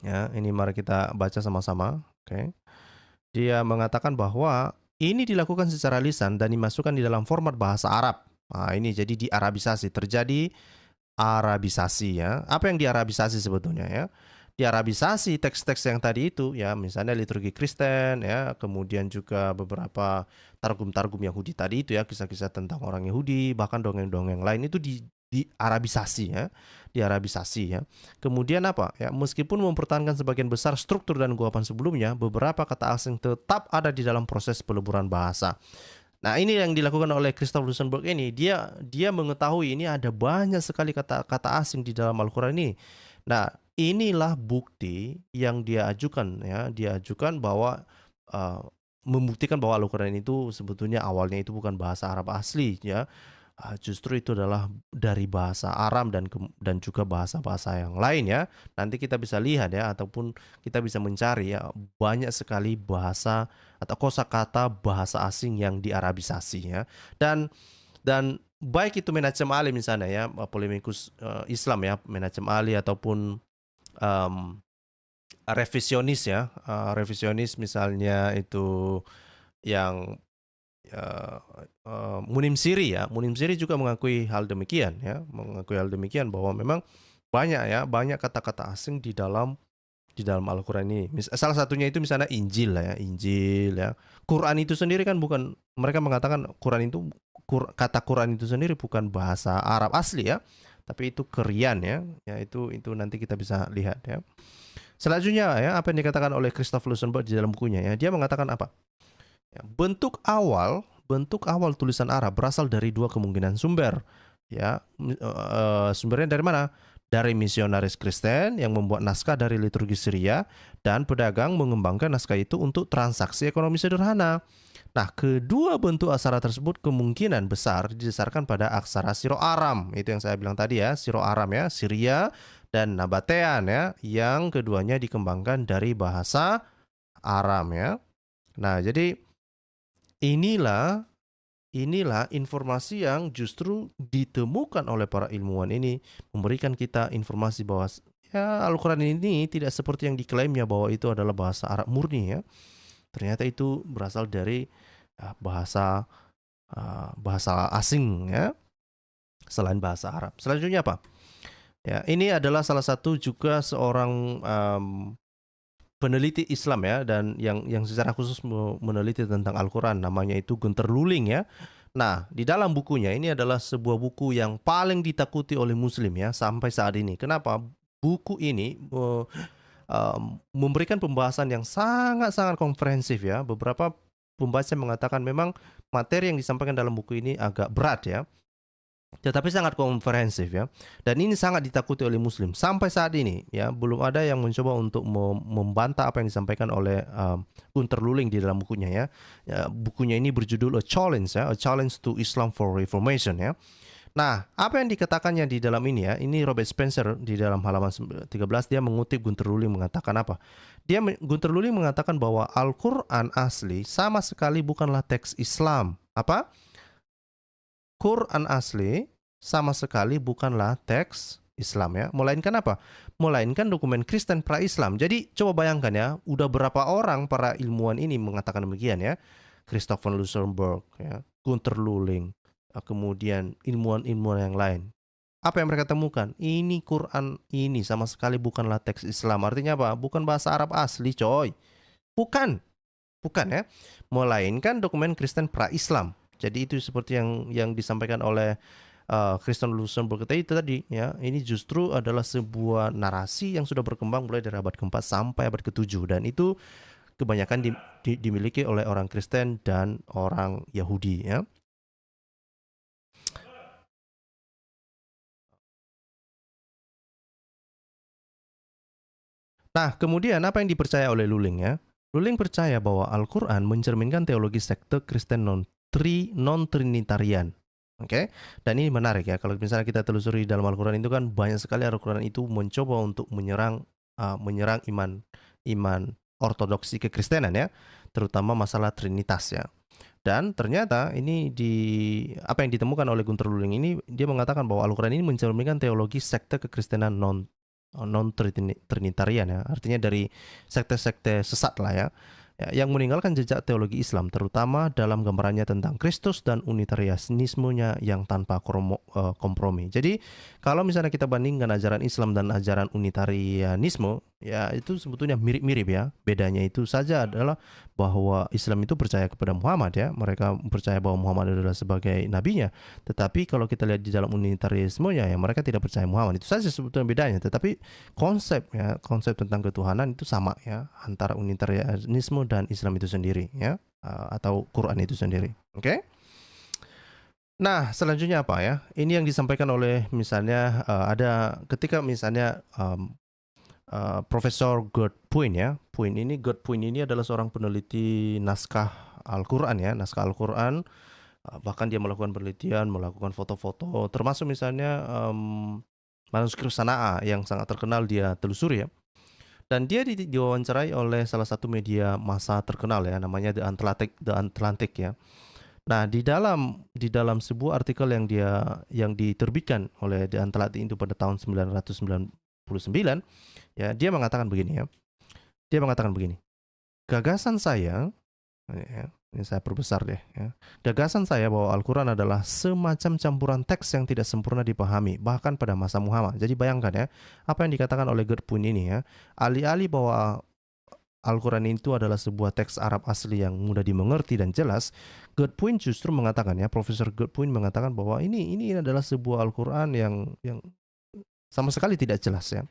Speaker 1: ya, ini mari kita baca sama-sama. Oke. Dia mengatakan bahwa ini dilakukan secara lisan dan dimasukkan di dalam format bahasa Arab. Nah, ini jadi terjadi Arabisasi ya. Apa yang diarabisasi sebetulnya ya? diarabisasi teks-teks yang tadi itu ya, misalnya liturgi Kristen ya, kemudian juga beberapa targum-targum Yahudi tadi itu ya, kisah-kisah tentang orang Yahudi, bahkan dongeng-dongeng lain itu diarabisasi ya, diarabisasi ya. Kemudian apa? Ya, meskipun mempertahankan sebagian besar struktur dan guapan sebelumnya, beberapa kata asing tetap ada di dalam proses peleburan bahasa. Nah, ini yang dilakukan oleh Christoph Lusenberg ini. Dia mengetahui ini ada banyak sekali kata-kata asing di dalam Al-Qur'an ini. Nah, inilah bukti yang dia ajukan ya. Dia ajukan bahwa membuktikan bahwa Al-Qur'an itu sebetulnya awalnya itu bukan bahasa Arab asli ya. Justru itu adalah dari bahasa Aram dan juga bahasa-bahasa yang lain ya. Nanti kita bisa lihat ya, ataupun kita bisa mencari ya, banyak sekali bahasa atau kosakata bahasa asing yang diarabisasi ya. Dan baik itu Menachem Ali misalnya ya, polemikus Islam ya, Menachem Ali ataupun revisionis ya, revisionis misalnya itu yang Munim Siri ya, Munim Siri juga mengakui hal demikian ya, mengakui hal demikian bahwa memang banyak kata-kata asing di dalam Al-Qur'an ini. Salah satunya itu misalnya Injil lah ya, Injil ya. Quran itu sendiri kan bukan, mereka mengatakan kata Quran itu sendiri bukan bahasa Arab asli ya, tapi itu Kerian ya. Ya itu nanti kita bisa lihat ya. Selanjutnya ya, apa yang dikatakan oleh Christoph Lusenberg di dalam bukunya ya, dia mengatakan apa? Ya, bentuk awal tulisan Arab berasal dari dua kemungkinan sumber. Ya, sumbernya dari mana? Dari misionaris Kristen yang membuat naskah dari liturgi Syria dan pedagang mengembangkan naskah itu untuk transaksi ekonomi sederhana. Nah, kedua bentuk aksara tersebut kemungkinan besar didasarkan pada aksara Siro-Aram. Itu yang saya bilang tadi ya, Siro-Aram ya, Syria dan Nabatean ya, yang keduanya dikembangkan dari bahasa Aram ya. Nah, jadi inilah informasi yang justru ditemukan oleh para ilmuwan ini, memberikan kita informasi bahwa ya Al-Qur'an ini tidak seperti yang diklaimnya bahwa itu adalah bahasa Arab murni ya. Ternyata itu berasal dari bahasa asing ya, selain bahasa Arab. Selanjutnya apa? Ya, ini adalah salah satu juga seorang peneliti Islam ya, dan yang secara khusus meneliti tentang Al-Qur'an, namanya itu Gunter Luling ya. Nah, di dalam bukunya ini adalah sebuah buku yang paling ditakuti oleh Muslim ya sampai saat ini. Kenapa? Buku ini memberikan pembahasan yang sangat-sangat komprehensif ya. Beberapa pembaca mengatakan memang materi yang disampaikan dalam buku ini agak berat ya, tetapi sangat komprehensif ya. Dan ini sangat ditakuti oleh Muslim sampai saat ini ya. Belum ada yang mencoba untuk membantah apa yang disampaikan oleh Gunter Luling di dalam bukunya ya. Bukunya ini berjudul A Challenge to Islam for Reformation ya. Nah, apa yang dikatakannya di dalam ini ya, ini Robert Spencer di dalam halaman 13 dia mengutip Gunter Luling mengatakan apa? Gunter Luling mengatakan bahwa Al-Qur'an asli sama sekali bukanlah teks Islam. Apa? Quran asli sama sekali bukanlah teks Islam ya. Melainkan apa? Melainkan dokumen Kristen pra-Islam. Jadi coba bayangkan ya, udah berapa orang para ilmuwan ini mengatakan demikian ya. Christoph von Lusenberg ya, Gunter Luling, kemudian ilmuwan-ilmuwan yang lain. Apa yang mereka temukan? Ini Quran ini sama sekali bukanlah teks Islam. Artinya apa? Bukan bahasa Arab asli, coy. Bukan ya. Melainkan dokumen Kristen pra-Islam. Jadi itu seperti yang disampaikan oleh Christoph Lusenberg tadi ya. Ini justru adalah sebuah narasi yang sudah berkembang mulai dari abad ke-4 sampai abad ke-7, dan itu kebanyakan dimiliki oleh orang Kristen dan orang Yahudi ya. Nah, kemudian apa yang dipercaya oleh Luling ya? Luling percaya bahwa Al-Qur'an mencerminkan teologi sekte Kristen non-trinitarian. Oke. Dan ini menarik ya, kalau misalnya kita telusuri dalam Al-Qur'an itu kan banyak sekali Al-Qur'an itu mencoba untuk menyerang iman ortodoksi kekristenan ya, terutama masalah trinitas ya. Dan ternyata ini apa yang ditemukan oleh Gunter Luling ini, dia mengatakan bahwa Al-Qur'an ini mencerminkan teologi sekte kekristenan non-trinitarian ya, artinya dari sekte-sekte sesat lah ya, yang meninggalkan jejak teologi Islam, terutama dalam gambarannya tentang Kristus dan unitarianismenya yang tanpa kompromi. Jadi kalau misalnya kita bandingkan ajaran Islam dan ajaran unitarianisme, ya itu sebetulnya mirip-mirip ya. Bedanya itu saja adalah bahwa Islam itu percaya kepada Muhammad ya. Mereka percaya bahwa Muhammad adalah sebagai nabinya. Tetapi kalau kita lihat di dalam unitarismenya ya mereka tidak percaya Muhammad. Itu saja sebetulnya bedanya. Tetapi konsep ya, konsep tentang ketuhanan itu sama ya antara unitarisme dan Islam itu sendiri ya, atau Quran itu sendiri. Oke? Nah, selanjutnya apa ya? Ini yang disampaikan oleh misalnya ada ketika misalnya Profesor Gerd Puin ya. Gerd Puin ini adalah seorang peneliti naskah Al-Qur'an ya, naskah Al-Qur'an. Bahkan dia melakukan penelitian, melakukan foto-foto, termasuk misalnya manuskrip Sana'a yang sangat terkenal dia telusuri ya. Dan dia diwawancarai oleh salah satu media massa terkenal ya, namanya The Atlantic ya. Nah, di dalam sebuah artikel yang diterbitkan oleh The Atlantic itu pada tahun 1999, ya, dia mengatakan begini ya. Dia mengatakan begini. Gagasan saya, ya, ini saya perbesar deh ya. Gagasan saya bahwa Al-Qur'an adalah semacam campuran teks yang tidak sempurna dipahami bahkan pada masa Muhammad. Jadi bayangkan ya, apa yang dikatakan oleh Gerd Puin ini ya. Alih-alih bahwa Al-Quran itu adalah sebuah teks Arab asli yang mudah dimengerti dan jelas, Gerd Puin justru mengatakan ya, Profesor Gerd Puin mengatakan bahwa ini adalah sebuah Al-Quran yang sama sekali tidak jelas ya.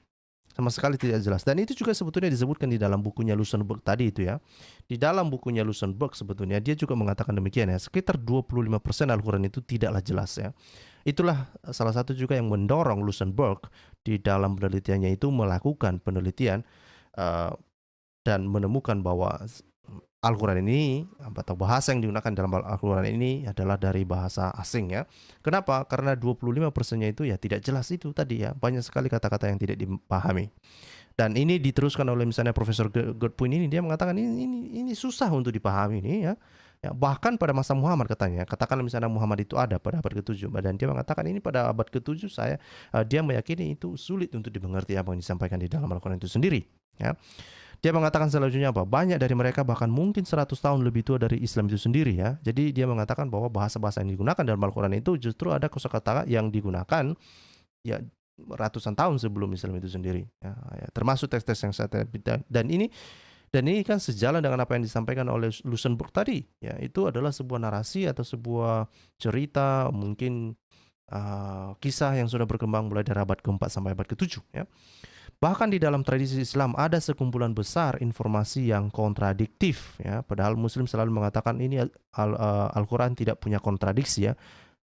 Speaker 1: Sama sekali tidak jelas. Dan itu juga sebetulnya disebutkan di dalam bukunya Luxemburg tadi itu ya. Di dalam bukunya Luxemburg sebetulnya dia juga mengatakan demikian ya. Sekitar 25% Al-Quran itu tidaklah jelas ya. Itulah salah satu juga yang mendorong Luxemburg di dalam penelitiannya itu melakukan penelitian dan menemukan bahwa Al-Quran ini atau bahasa yang digunakan dalam Al-Quran ini adalah dari bahasa asing ya. Kenapa? Karena 25%-nya itu ya tidak jelas itu tadi ya. Banyak sekali kata-kata yang tidak dipahami. Dan ini diteruskan oleh misalnya Profesor Gerd Puin ini, dia mengatakan ini susah untuk dipahami ini ya. Ya, bahkan pada masa Muhammad katanya, katakan misalnya Muhammad itu ada pada abad ke-7 dan dia mengatakan ini pada abad ke-7 dia meyakini itu sulit untuk dimengerti apa yang disampaikan di dalam Al-Quran itu sendiri ya. Dia mengatakan selanjutnya apa? Banyak dari mereka bahkan mungkin 100 tahun lebih tua dari Islam itu sendiri ya. Jadi dia mengatakan bahwa bahasa-bahasa yang digunakan dalam Al-Quran itu justru ada kosakata yang digunakan ya ratusan tahun sebelum Islam itu sendiri ya, termasuk teks-teks yang saya dan ini kan sejalan dengan apa yang disampaikan oleh Luxemburg tadi ya. Itu adalah sebuah narasi atau sebuah cerita mungkin kisah yang sudah berkembang mulai dari abad ke-4 sampai abad ke-7 ya. Bahkan di dalam tradisi Islam ada sekumpulan besar informasi yang kontradiktif ya. Padahal Muslim selalu mengatakan ini Al-Quran tidak punya kontradiksi ya.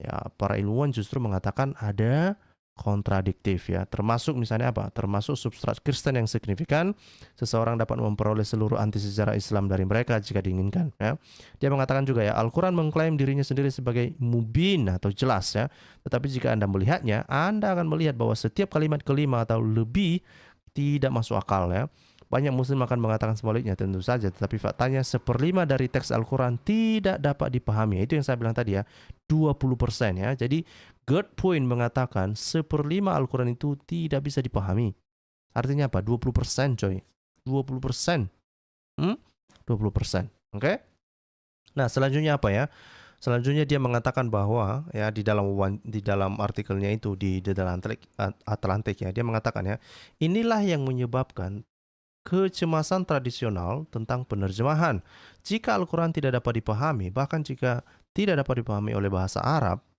Speaker 1: Ya, para ilmuwan justru mengatakan ada kontradiktif ya. Termasuk misalnya apa? Termasuk substrat Kristen yang signifikan. Seseorang dapat memperoleh seluruh anti sejarah Islam dari mereka jika diinginkan ya. Dia mengatakan juga ya, Al-Quran mengklaim dirinya sendiri sebagai mubin atau jelas ya. Tetapi jika Anda melihatnya, Anda akan melihat bahwa setiap kalimat kelima atau lebih tidak masuk akal ya. Banyak Muslim akan mengatakan sebaliknya tentu saja, tetapi faktanya 1/5 dari teks Al-Quran tidak dapat dipahami. Itu yang saya bilang tadi ya, 20% ya. Jadi Gerd Puin mengatakan 1/5 Al-Quran itu tidak bisa dipahami. Artinya apa? 20% coy. 20%. 20%. Oke? Nah, selanjutnya apa ya? Selanjutnya dia mengatakan bahwa ya di dalam artikelnya itu di The Atlantic ya, dia mengatakan ya, inilah yang menyebabkan kecemasan tradisional tentang penerjemahan. Jika Al-Quran tidak dapat dipahami, bahkan jika tidak dapat dipahami oleh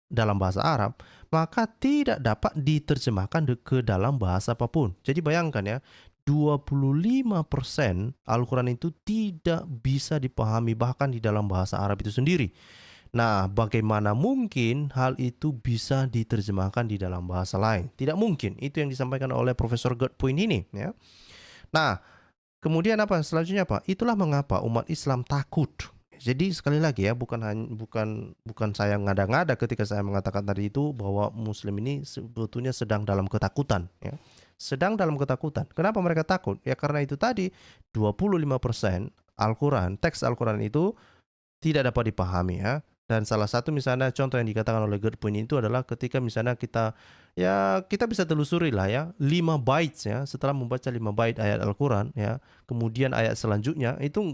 Speaker 1: dalam bahasa Arab, maka tidak dapat diterjemahkan ke dalam bahasa apapun. Jadi bayangkan ya, 25% Al-Quran itu tidak bisa dipahami bahkan di dalam bahasa Arab itu sendiri. Nah, bagaimana mungkin hal itu bisa diterjemahkan di dalam bahasa lain? Tidak mungkin. Itu yang disampaikan oleh Profesor Gerd Puin ini ya. Nah, kemudian apa? Selanjutnya apa? Itulah mengapa umat Islam takut. Jadi sekali lagi ya, bukan saya ngada-ngada ketika saya mengatakan tadi itu bahwa Muslim ini sebetulnya sedang dalam ketakutan ya. Sedang dalam ketakutan. Kenapa mereka takut? Ya karena itu tadi 25% Al-Quran, teks Al-Quran itu tidak dapat dipahami ya. Dan salah satu misalnya contoh yang dikatakan oleh Gerd Puin itu adalah ketika misalnya kita bisa telusuri lah ya 5 bytes ya, setelah membaca 5 byte ayat Al-Quran ya, kemudian ayat selanjutnya itu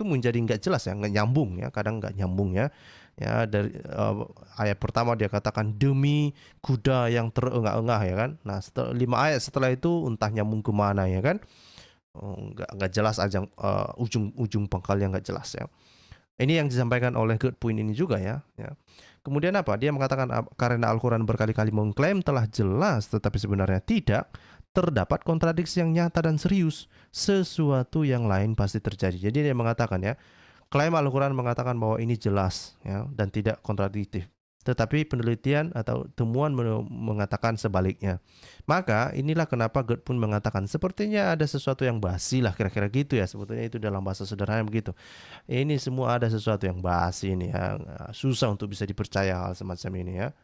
Speaker 1: menjadi nggak jelas ya, nggak nyambung ya, kadang nggak nyambung ya. Ya dari ayat pertama dia katakan demi kuda yang terengah-engah ya kan. Nah, 5 ayat setelah itu entah nyambung kemana ya kan. nggak jelas ujung pangkalnya nggak jelas ya. Ini yang disampaikan oleh Good Point ini juga ya. Kemudian apa? Dia mengatakan karena Al-Quran berkali-kali mengklaim telah jelas, tetapi sebenarnya tidak, terdapat kontradiksi yang nyata dan serius. Sesuatu yang lain pasti terjadi. Jadi dia mengatakan ya, klaim Al-Quran mengatakan bahwa ini jelas ya dan tidak kontradiktif. Tetapi penelitian atau temuan mengatakan sebaliknya. Maka inilah kenapa God pun mengatakan sepertinya ada sesuatu yang basi lah, kira-kira gitu ya. Sebetulnya itu dalam bahasa sederhana begitu. Ini semua ada sesuatu yang basi ini ya. Susah untuk bisa dipercaya hal semacam ini ya.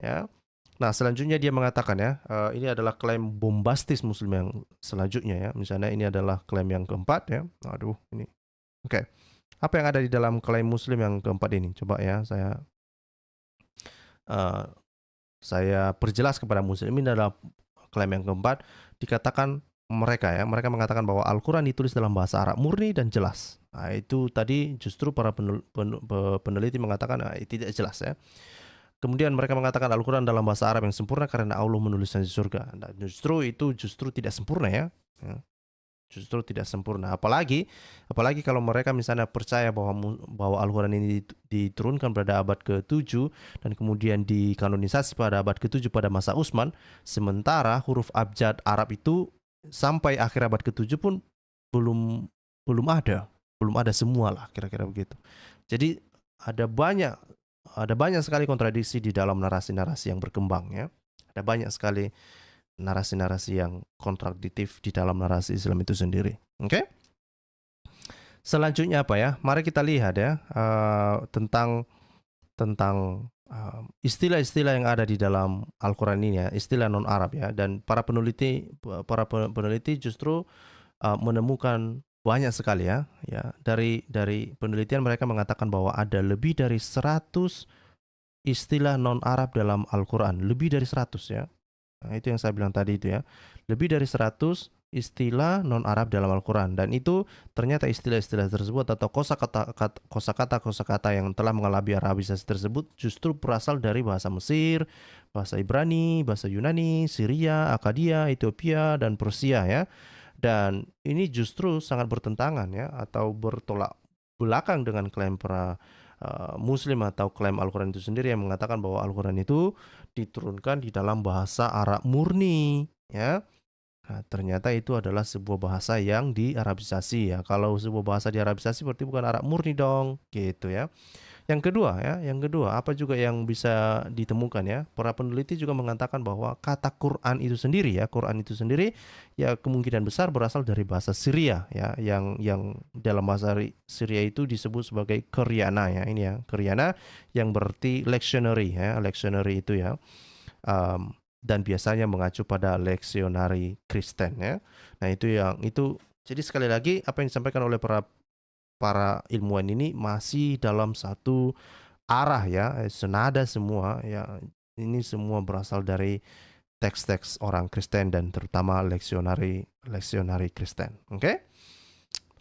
Speaker 1: Ya. Nah, selanjutnya dia mengatakan ya, ini adalah klaim bombastis Muslim yang selanjutnya ya. Misalnya ini adalah klaim yang keempat ya. Aduh, ini. Oke. Apa yang ada di dalam klaim Muslim yang keempat ini? Coba ya, saya perjelas kepada Muslim. Ini adalah klaim yang keempat. Dikatakan mereka mengatakan bahwa Al-Quran ditulis dalam bahasa Arab murni dan jelas. Nah, itu tadi justru para peneliti mengatakan tidak jelas ya. Kemudian mereka mengatakan Al-Quran dalam bahasa Arab yang sempurna karena Allah menulisnya di surga. Nah, justru tidak sempurna ya. Justru tidak sempurna. Apalagi kalau mereka misalnya percaya bahwa Al-Quran ini diturunkan pada abad ke-7 dan kemudian dikanonisasi pada abad ke-7 pada masa Utsman, sementara huruf abjad Arab itu sampai akhir abad ke-7 pun belum ada semua lah, kira-kira begitu. Jadi ada banyak sekali kontradiksi di dalam narasi-narasi yang berkembang ya. Ada banyak sekali narasi-narasi yang kontradiktif di dalam narasi Islam itu sendiri. Oke? Selanjutnya apa ya? Mari kita lihat ya tentang istilah-istilah yang ada di dalam Al-Quran ini ya, istilah non-Arab ya. Dan para peneliti justru menemukan banyak sekali ya. Dari penelitian mereka mengatakan bahwa ada lebih dari 100 istilah non-Arab dalam Al-Quran, lebih dari 100 ya. Nah, itu yang saya bilang tadi itu ya. Lebih dari 100 istilah non-Arab dalam Al-Quran. Dan itu ternyata istilah-istilah tersebut atau kosakata yang telah mengalami Arabisasi tersebut justru berasal dari bahasa Mesir, bahasa Ibrani, bahasa Yunani, Syria, Akkadia, Ethiopia, dan Persia ya. Dan ini justru sangat bertentangan ya atau bertolak belakang dengan klaim para Muslim atau klaim Al-Quran itu sendiri yang mengatakan bahwa Al-Quran itu diturunkan di dalam bahasa Arab murni ya. Nah, ternyata itu adalah sebuah bahasa yang diarabisasi ya. Kalau sebuah bahasa diarabisasi berarti bukan Arab murni dong, gitu ya. Yang kedua, apa juga yang bisa ditemukan ya? Para peneliti juga mengatakan bahwa kata Quran itu sendiri ya kemungkinan besar berasal dari bahasa Syria ya, yang dalam bahasa Syria itu disebut sebagai Qaryana ya. Ini ya, Qaryana yang berarti lectionary ya, lectionary itu ya. Dan biasanya mengacu pada leksionari Kristen ya. Nah, itu jadi sekali lagi apa yang disampaikan oleh para ilmuwan ini masih dalam satu arah ya, senada semua ya. Ini semua berasal dari teks-teks orang Kristen dan terutama leksionari Kristen. Oke?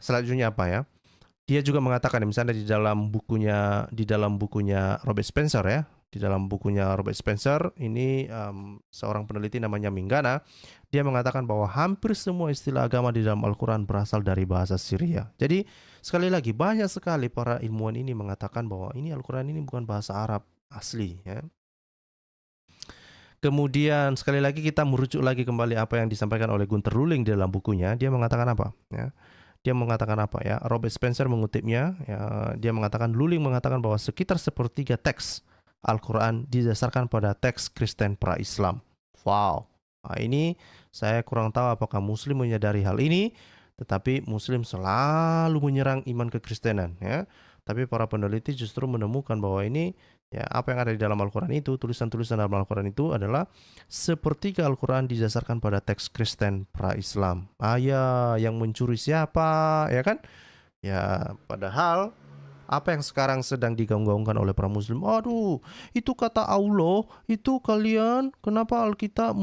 Speaker 1: Selanjutnya apa ya? Dia juga mengatakan misalnya di dalam bukunya Robert Spencer ya. Di dalam bukunya Robert Spencer ini seorang peneliti namanya Minggana, dia mengatakan bahwa hampir semua istilah agama di dalam Al-Quran berasal dari bahasa Syria. Jadi sekali lagi banyak sekali para ilmuwan ini mengatakan bahwa ini Al-Quran ini bukan bahasa Arab asli ya. Kemudian sekali lagi kita merujuk lagi kembali apa yang disampaikan oleh Gunther Rulling di dalam bukunya. Dia mengatakan apa ya? Dia mengatakan apa ya? Robert Spencer mengutipnya ya, dia mengatakan Rulling mengatakan bahwa sekitar sepertiga teks Al-Quran didasarkan pada teks Kristen pra-Islam. Wow. Nah, ini saya kurang tahu apakah Muslim menyadari hal ini, tetapi Muslim selalu menyerang iman kekristenan ya. Tapi para peneliti justru menemukan bahwa ini ya apa yang ada di dalam Al-Quran itu, tulisan-tulisan dalam Al-Quran itu adalah sepertiga Al-Quran didasarkan pada teks Kristen pra-Islam. Ya, yang mencuri siapa, ya kan? Ya, padahal apa yang sekarang sedang digaung-gaungkan oleh para Muslim, aduh, itu kata Allah, itu kalian kenapa Alkitab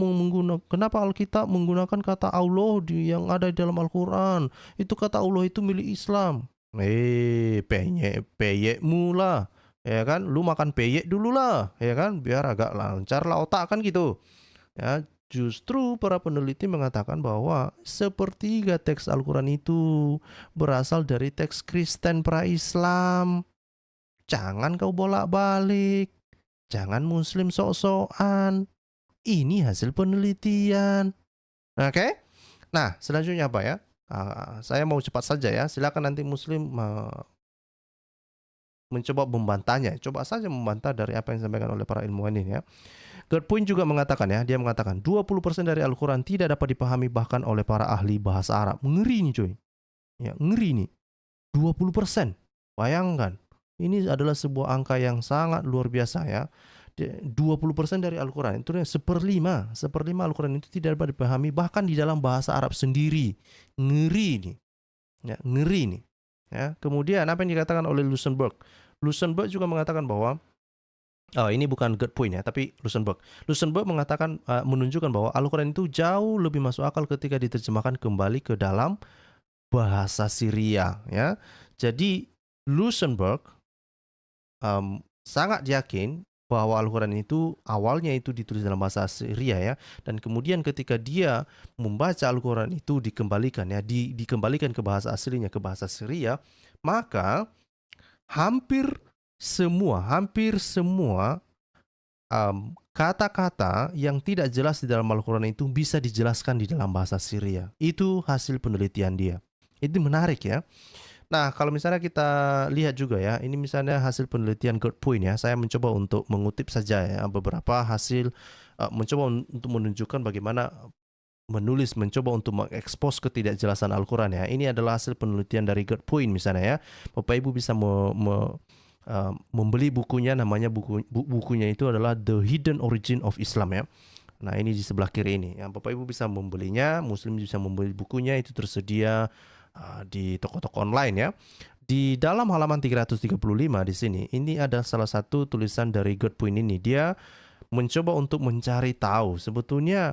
Speaker 1: menggunakan kata Allah yang ada di dalam Al-Quran? Itu kata Allah itu milik Islam. Peyekmu lah, ya kan? Lu makan peyek dulu lah, ya kan? Biar agak lancar lah otak kan gitu. Ya, Justru para peneliti mengatakan bahwa sepertiga teks Al-Quran itu berasal dari teks Kristen pra-Islam. Jangan kau bolak-balik. Jangan Muslim sok-sokan. Ini hasil penelitian. Oke? Nah, selanjutnya apa ya? Saya mau cepat saja ya. Silakan nanti Muslim mencoba membantahnya. Coba saja membantah dari apa yang disampaikan oleh para ilmuwan ini ya. Gerd Poin juga mengatakan ya, dia mengatakan 20% dari Al-Quran tidak dapat dipahami bahkan oleh para ahli bahasa Arab. Ngeri nih cuy. Ya, ngeri nih. 20%. Bayangkan. Ini adalah sebuah angka yang sangat luar biasa ya. 20% dari Al-Quran itu seperlima Al-Quran itu tidak dapat dipahami bahkan di dalam bahasa Arab sendiri. Ngeri nih. Ya, ngeri nih. Ya, kemudian apa yang dikatakan oleh Luxemburg? Luxemburg juga mengatakan bahwa ini bukan Gerd Poin ya, tapi Luxemburg. Luxemburg mengatakan menunjukkan bahwa Al-Quran itu jauh lebih masuk akal ketika diterjemahkan kembali ke dalam bahasa Syria ya. Jadi Luxemburg sangat yakin bahwa Al-Quran itu awalnya itu ditulis dalam bahasa Syria ya, dan kemudian ketika dia membaca Al-Quran itu dikembalikan ya, dikembalikan ke bahasa aslinya, ke bahasa Syria, maka hampir semua kata-kata yang tidak jelas di dalam Al-Quran itu bisa dijelaskan di dalam bahasa Syria. Itu hasil penelitian dia. Itu menarik ya. Nah, kalau misalnya kita lihat juga ya, ini misalnya hasil penelitian Gerd Poin ya, saya mencoba untuk mengutip saja ya beberapa hasil, mencoba untuk menunjukkan bagaimana menulis, mencoba untuk mengekspos ketidakjelasan Al-Quran ya. Ini adalah hasil penelitian dari Gerd Poin misalnya ya. Bapak Ibu bisa membeli bukunya, namanya bukunya itu adalah The Hidden Origin of Islam ya. Nah, ini di sebelah kiri ini. Yang Bapak Ibu bisa membelinya, Muslim bisa membeli bukunya, itu tersedia di toko-toko online ya. Di dalam halaman 335 di sini, ini ada salah satu tulisan dari Gerd Poin ini. Dia mencoba untuk mencari tahu sebetulnya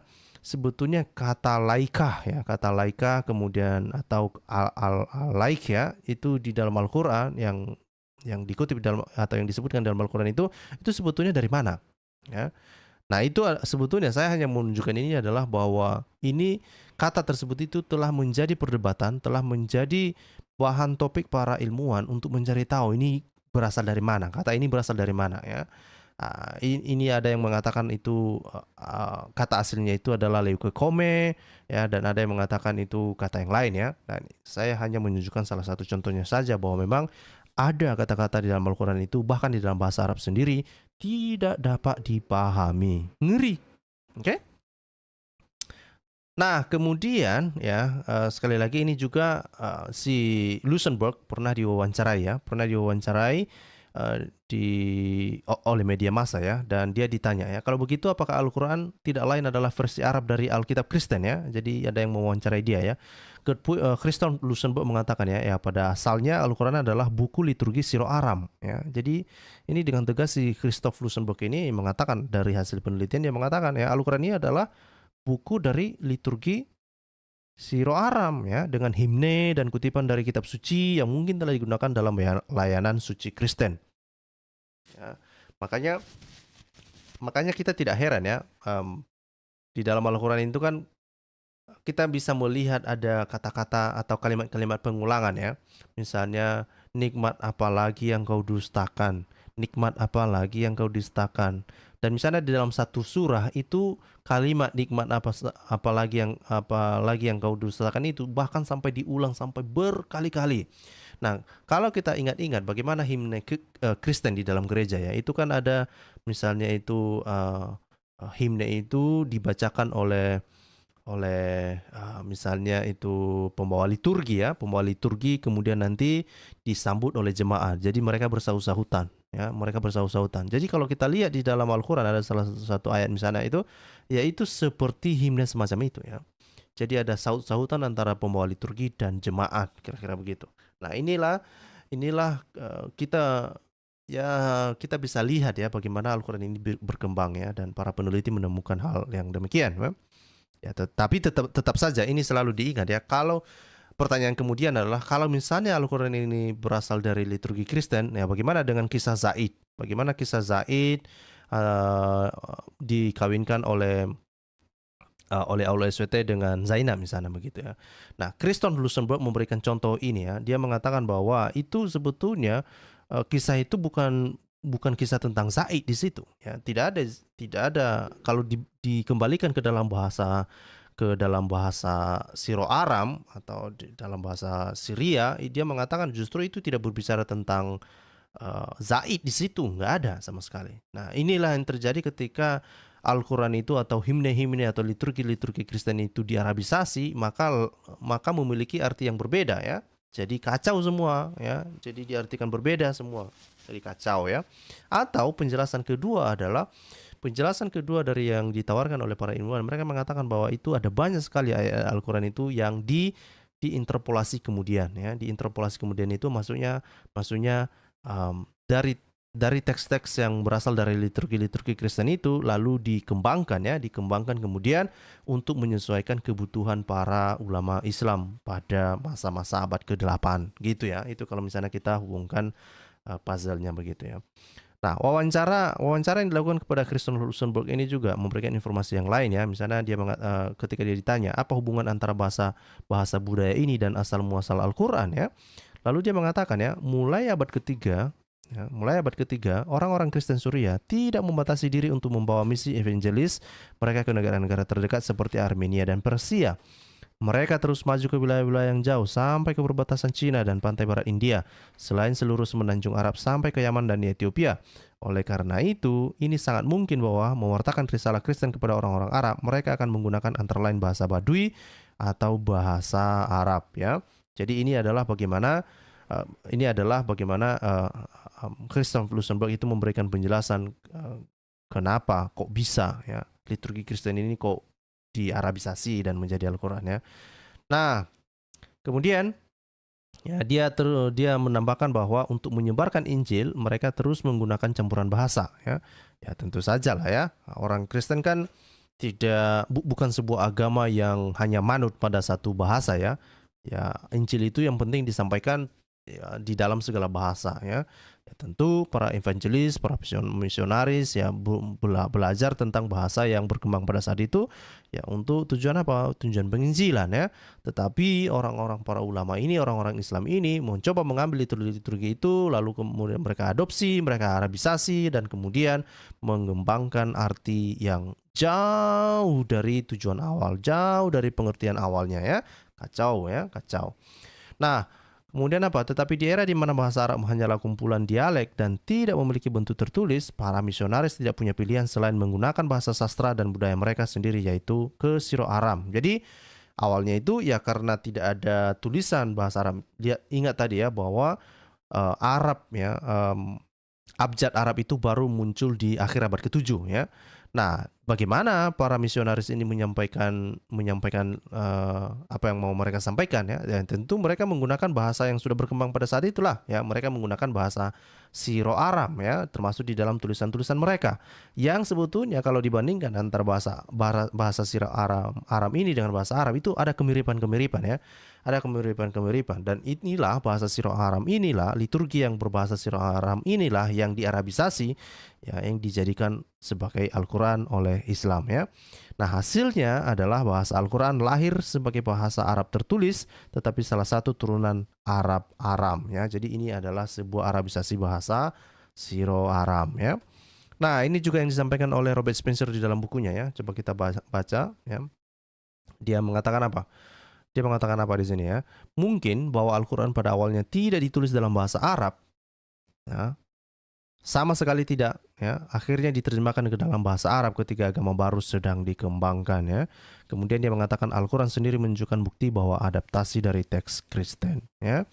Speaker 1: kata laika ya, kata laika kemudian atau al-laik ya, itu di dalam Al-Qur'an yang dikutip dalam atau yang disebutkan dalam Al-Qur'an itu sebetulnya dari mana ya. Nah, itu sebetulnya saya hanya menunjukkan ini adalah bahwa ini kata tersebut itu telah menjadi perdebatan, telah menjadi bahan topik para ilmuwan untuk mencari tahu ini berasal dari mana, kata ini berasal dari mana ya. Ini ada yang mengatakan itu kata aslinya itu adalah leukekome ya, dan ada yang mengatakan itu kata yang lain ya. Dan saya hanya menunjukkan salah satu contohnya saja bahwa memang ada kata-kata di dalam Al-Quran itu bahkan di dalam bahasa Arab sendiri tidak dapat dipahami. Ngeri. Oke? Nah, kemudian ya, sekali lagi ini juga si Luxemburg pernah diwawancarai oleh media massa ya, dan dia ditanya ya, kalau begitu apakah Al-Quran tidak lain adalah versi Arab dari Alkitab Kristen ya. Jadi ada yang mewawancarai dia ya. Christoph Luxemburg mengatakan ya, pada asalnya Al-Quran adalah buku liturgi Syro-Aram ya. Jadi ini dengan tegas si Christoph Luxemburg ini mengatakan, dari hasil penelitian dia mengatakan ya, Al-Quran ini adalah buku dari liturgi Syro-Aram ya, dengan himne dan kutipan dari kitab suci yang mungkin telah digunakan dalam layanan suci Kristen. Ya, makanya kita tidak heran ya, di dalam Al-Quran itu kan kita bisa melihat ada kata-kata atau kalimat-kalimat pengulangan ya. Misalnya, nikmat apa lagi yang kau dustakan, nikmat apa lagi yang kau dustakan. Dan misalnya di dalam satu surah itu kalimat nikmat apa lagi yang kau dustakan itu bahkan sampai diulang sampai berkali-kali. Nah, kalau kita ingat-ingat bagaimana himne Kristen di dalam gereja ya, itu kan ada misalnya itu himne itu dibacakan oleh misalnya itu pembawa liturgi kemudian nanti disambut oleh jemaat. Jadi mereka bersahut-sahutan ya, Jadi kalau kita lihat di dalam Al-Qur'an ada salah satu ayat misalnya itu, yaitu seperti himne semacam itu ya. Jadi ada sahut-sahutan antara pembawa liturgi dan jemaat, kira-kira begitu. Nah, inilah kita bisa lihat ya bagaimana Al-Qur'an ini berkembang ya, dan para peneliti menemukan hal yang demikian ya. Ya, tapi tetap saja ini selalu diingat ya. Kalau pertanyaan kemudian adalah, kalau misalnya Al-Quran ini berasal dari liturgi Kristen, ya bagaimana dengan kisah Zaid? Bagaimana kisah Zaid dikawinkan oleh oleh Aulo SWT dengan Zainab misalnya begitu ya. Nah, Kriston Lusenberg memberikan contoh ini ya. Dia mengatakan bahwa itu sebetulnya kisah itu bukan kisah tentang Zaid di situ ya. Tidak ada kalau dikembalikan ke dalam bahasa Siro Aram atau dalam bahasa Syria, dia mengatakan justru itu tidak berbicara tentang Zaid di situ, nggak ada sama sekali. Nah, inilah yang terjadi ketika Al-Quran itu atau himne-himne atau liturgi-liturgi Kristen itu diarabisasi, maka memiliki arti yang berbeda ya. Jadi kacau semua ya. Jadi diartikan berbeda semua. Jadi kacau ya. Atau penjelasan kedua dari yang ditawarkan oleh para ilmuwan. Mereka mengatakan bahwa itu ada banyak sekali ayat Al-Quran itu yang diinterpolasi kemudian ya. Diinterpolasi kemudian itu maksudnya dari teks-teks yang berasal dari liturgi-liturgi Kristen itu lalu dikembangkan kemudian untuk menyesuaikan kebutuhan para ulama Islam pada masa-masa abad ke-8 gitu ya. Itu kalau misalnya kita hubungkan puzzle-nya begitu ya. Nah, wawancara yang dilakukan kepada Kriston Lusenberg ini juga memberikan informasi yang lain ya. Misalnya ketika dia ditanya apa hubungan antara bahasa budaya ini dan asal muasal Al-Qur'an ya. Lalu dia mengatakan ya, mulai abad ketiga, orang-orang Kristen Suriah tidak membatasi diri untuk membawa misi evangelis mereka ke negara-negara terdekat seperti Armenia dan Persia. Mereka terus maju ke wilayah-wilayah yang jauh sampai ke perbatasan Cina dan pantai barat India, selain seluruh semenanjung Arab sampai ke Yaman dan Ethiopia. Oleh karena itu, ini sangat mungkin bahwa mewartakan risalah Kristen kepada orang-orang Arab, mereka akan menggunakan antara lain bahasa Badui atau bahasa Arab ya. Jadi ini adalah bagaimana Christoph Lusenberg itu memberikan penjelasan kenapa kok bisa ya liturgi Kristen ini kok diarabisasi dan menjadi Al-Quran ya. Nah, kemudian ya dia menambahkan bahwa untuk menyebarkan Injil mereka terus menggunakan campuran bahasa ya. Ya tentu saja lah ya. Orang Kristen kan bukan sebuah agama yang hanya manut pada satu bahasa ya. Ya, Injil itu yang penting disampaikan ya, di dalam segala bahasa ya. Ya tentu para evangelis, para misionaris ya belajar tentang bahasa yang berkembang pada saat itu ya untuk tujuan apa? Tujuan penginjilan ya. Tetapi para ulama ini, orang-orang Islam ini mencoba mengambil liturgi itu lalu kemudian mereka adopsi, mereka arabisasi dan kemudian mengembangkan arti yang jauh dari tujuan awal, jauh dari pengertian awalnya ya. Kacau ya, kacau. Nah, kemudian apa? Tetapi di era di mana bahasa Arab hanyalah kumpulan dialek dan tidak memiliki bentuk tertulis, para misionaris tidak punya pilihan selain menggunakan bahasa sastra dan budaya mereka sendiri, yaitu ke Siro Aram. Jadi awalnya itu ya karena tidak ada tulisan bahasa Arab. Dia ingat tadi ya bahwa Arab ya abjad Arab itu baru muncul di akhir abad ke-7 ya. Nah, bagaimana para misionaris ini menyampaikan apa yang mau mereka sampaikan ya? Dan tentu mereka menggunakan bahasa yang sudah berkembang pada saat itulah ya. Mereka menggunakan bahasa Siro Aram ya, termasuk di dalam tulisan-tulisan mereka. Yang sebetulnya kalau dibandingkan antara bahasa Siro Aram ini dengan bahasa Arab itu ada kemiripan-kemiripan ya. Ada kemiripan-kemiripan dan inilah bahasa Siro Aram inilah, liturgi yang berbahasa Siro Aram inilah yang diarabisasi ya, yang dijadikan sebagai Al-Quran oleh Islam ya. Nah, hasilnya adalah bahasa Al-Quran lahir sebagai bahasa Arab tertulis tetapi salah satu turunan Arab Aram ya. Jadi ini adalah sebuah arabisasi bahasa Siro Aram ya. Nah, ini juga yang disampaikan oleh Robert Spencer di dalam bukunya ya. Coba kita baca ya. Dia mengatakan apa? Dia mengatakan apa di sini ya? Mungkin bahwa Al-Quran pada awalnya tidak ditulis dalam bahasa Arab ya. Sama sekali tidak ya. Akhirnya diterjemahkan ke dalam bahasa Arab ketika agama baru sedang dikembangkan ya. Kemudian dia mengatakan Al-Quran sendiri menunjukkan bukti bahwa adaptasi dari teks Kristen ya.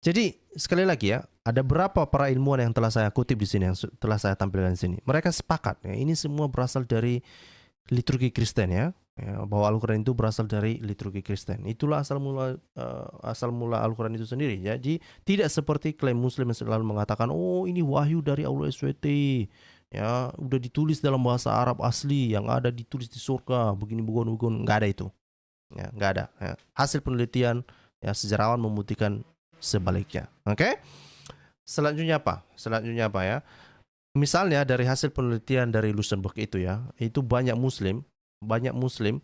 Speaker 1: Jadi sekali lagi ya, ada berapa para ilmuwan yang telah saya kutip di sini, yang telah saya tampilkan di sini. Mereka sepakat ya, ini semua berasal dari liturgi Kristen ya. Bahwa Al-Quran itu berasal dari liturgi Kristen. Itulah asal mula Al-Quran itu sendiri. Jadi tidak seperti klaim Muslim yang selalu mengatakan, oh ini wahyu dari Allah SWT, ya udah ditulis dalam bahasa Arab asli yang ada ditulis di surga, begini bukan, nggak ada itu, ya nggak ada. Ya. Hasil penelitian ya sejarawan membuktikan sebaliknya. Oke? Selanjutnya apa ya? Misalnya dari hasil penelitian dari Lusenberg itu ya, itu banyak Muslim banyak Muslim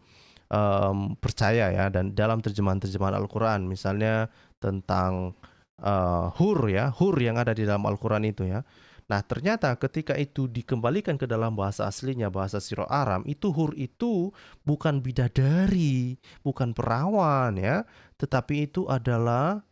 Speaker 1: percaya ya, dan dalam terjemahan-terjemahan Al-Quran misalnya tentang hur ya, hur yang ada di dalam Al-Quran itu ya. Nah ternyata ketika itu dikembalikan ke dalam bahasa aslinya, bahasa Siro Aram, itu hur itu bukan bidadari, bukan perawan ya, tetapi itu adalah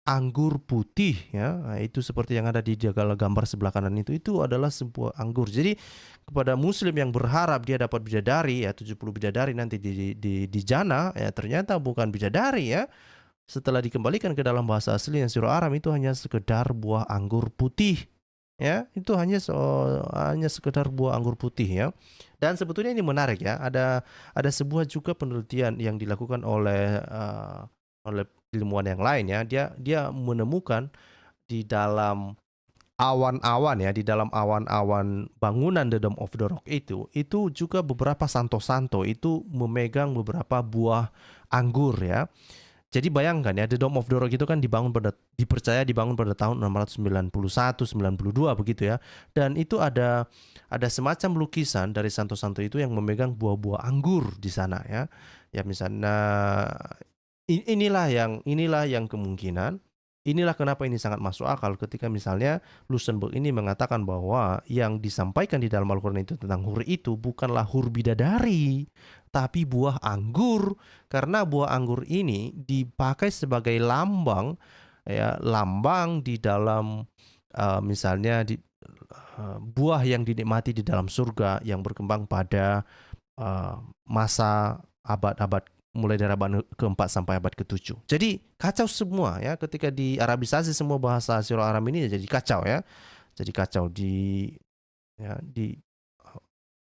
Speaker 1: anggur putih ya. Nah, itu seperti yang ada di gambar sebelah kanan itu adalah sebuah anggur. Jadi kepada muslim yang berharap dia dapat bidadari ya, 70 bidadari nanti di jannah ya, ternyata bukan bidadari ya. Setelah dikembalikan ke dalam bahasa asli yang Siro Aram, itu hanya sekedar buah anggur putih ya. Itu hanya sekedar buah anggur putih ya. Dan sebetulnya ini menarik ya. Ada sebuah juga penelitian yang dilakukan oleh ilmuwan yang lain ya. Dia menemukan di dalam awan-awan ya, di dalam awan-awan bangunan The Dome of the Rock itu juga beberapa santo-santo itu memegang beberapa buah anggur ya. Jadi bayangkan ya, The Dome of the Rock itu kan dipercaya dibangun pada tahun 691, 92 begitu ya. Dan itu ada semacam lukisan dari santo-santo itu yang memegang buah-buah anggur di sana ya. Ya misalnya inilah yang kemungkinan. Inilah kenapa ini sangat masuk akal ketika misalnya Luxembourg ini mengatakan bahwa yang disampaikan di dalam Al-Quran itu tentang hur itu bukanlah hur bidadari, tapi buah anggur. Karena buah anggur ini dipakai sebagai lambang ya, lambang di dalam misalnya buah yang dinikmati di dalam surga yang berkembang pada masa abad-abad mulai dari abad ke-4 sampai abad ke-7. Jadi kacau semua ya, ketika di Arabisasi semua bahasa Siro Aram ini jadi kacau ya. Jadi kacau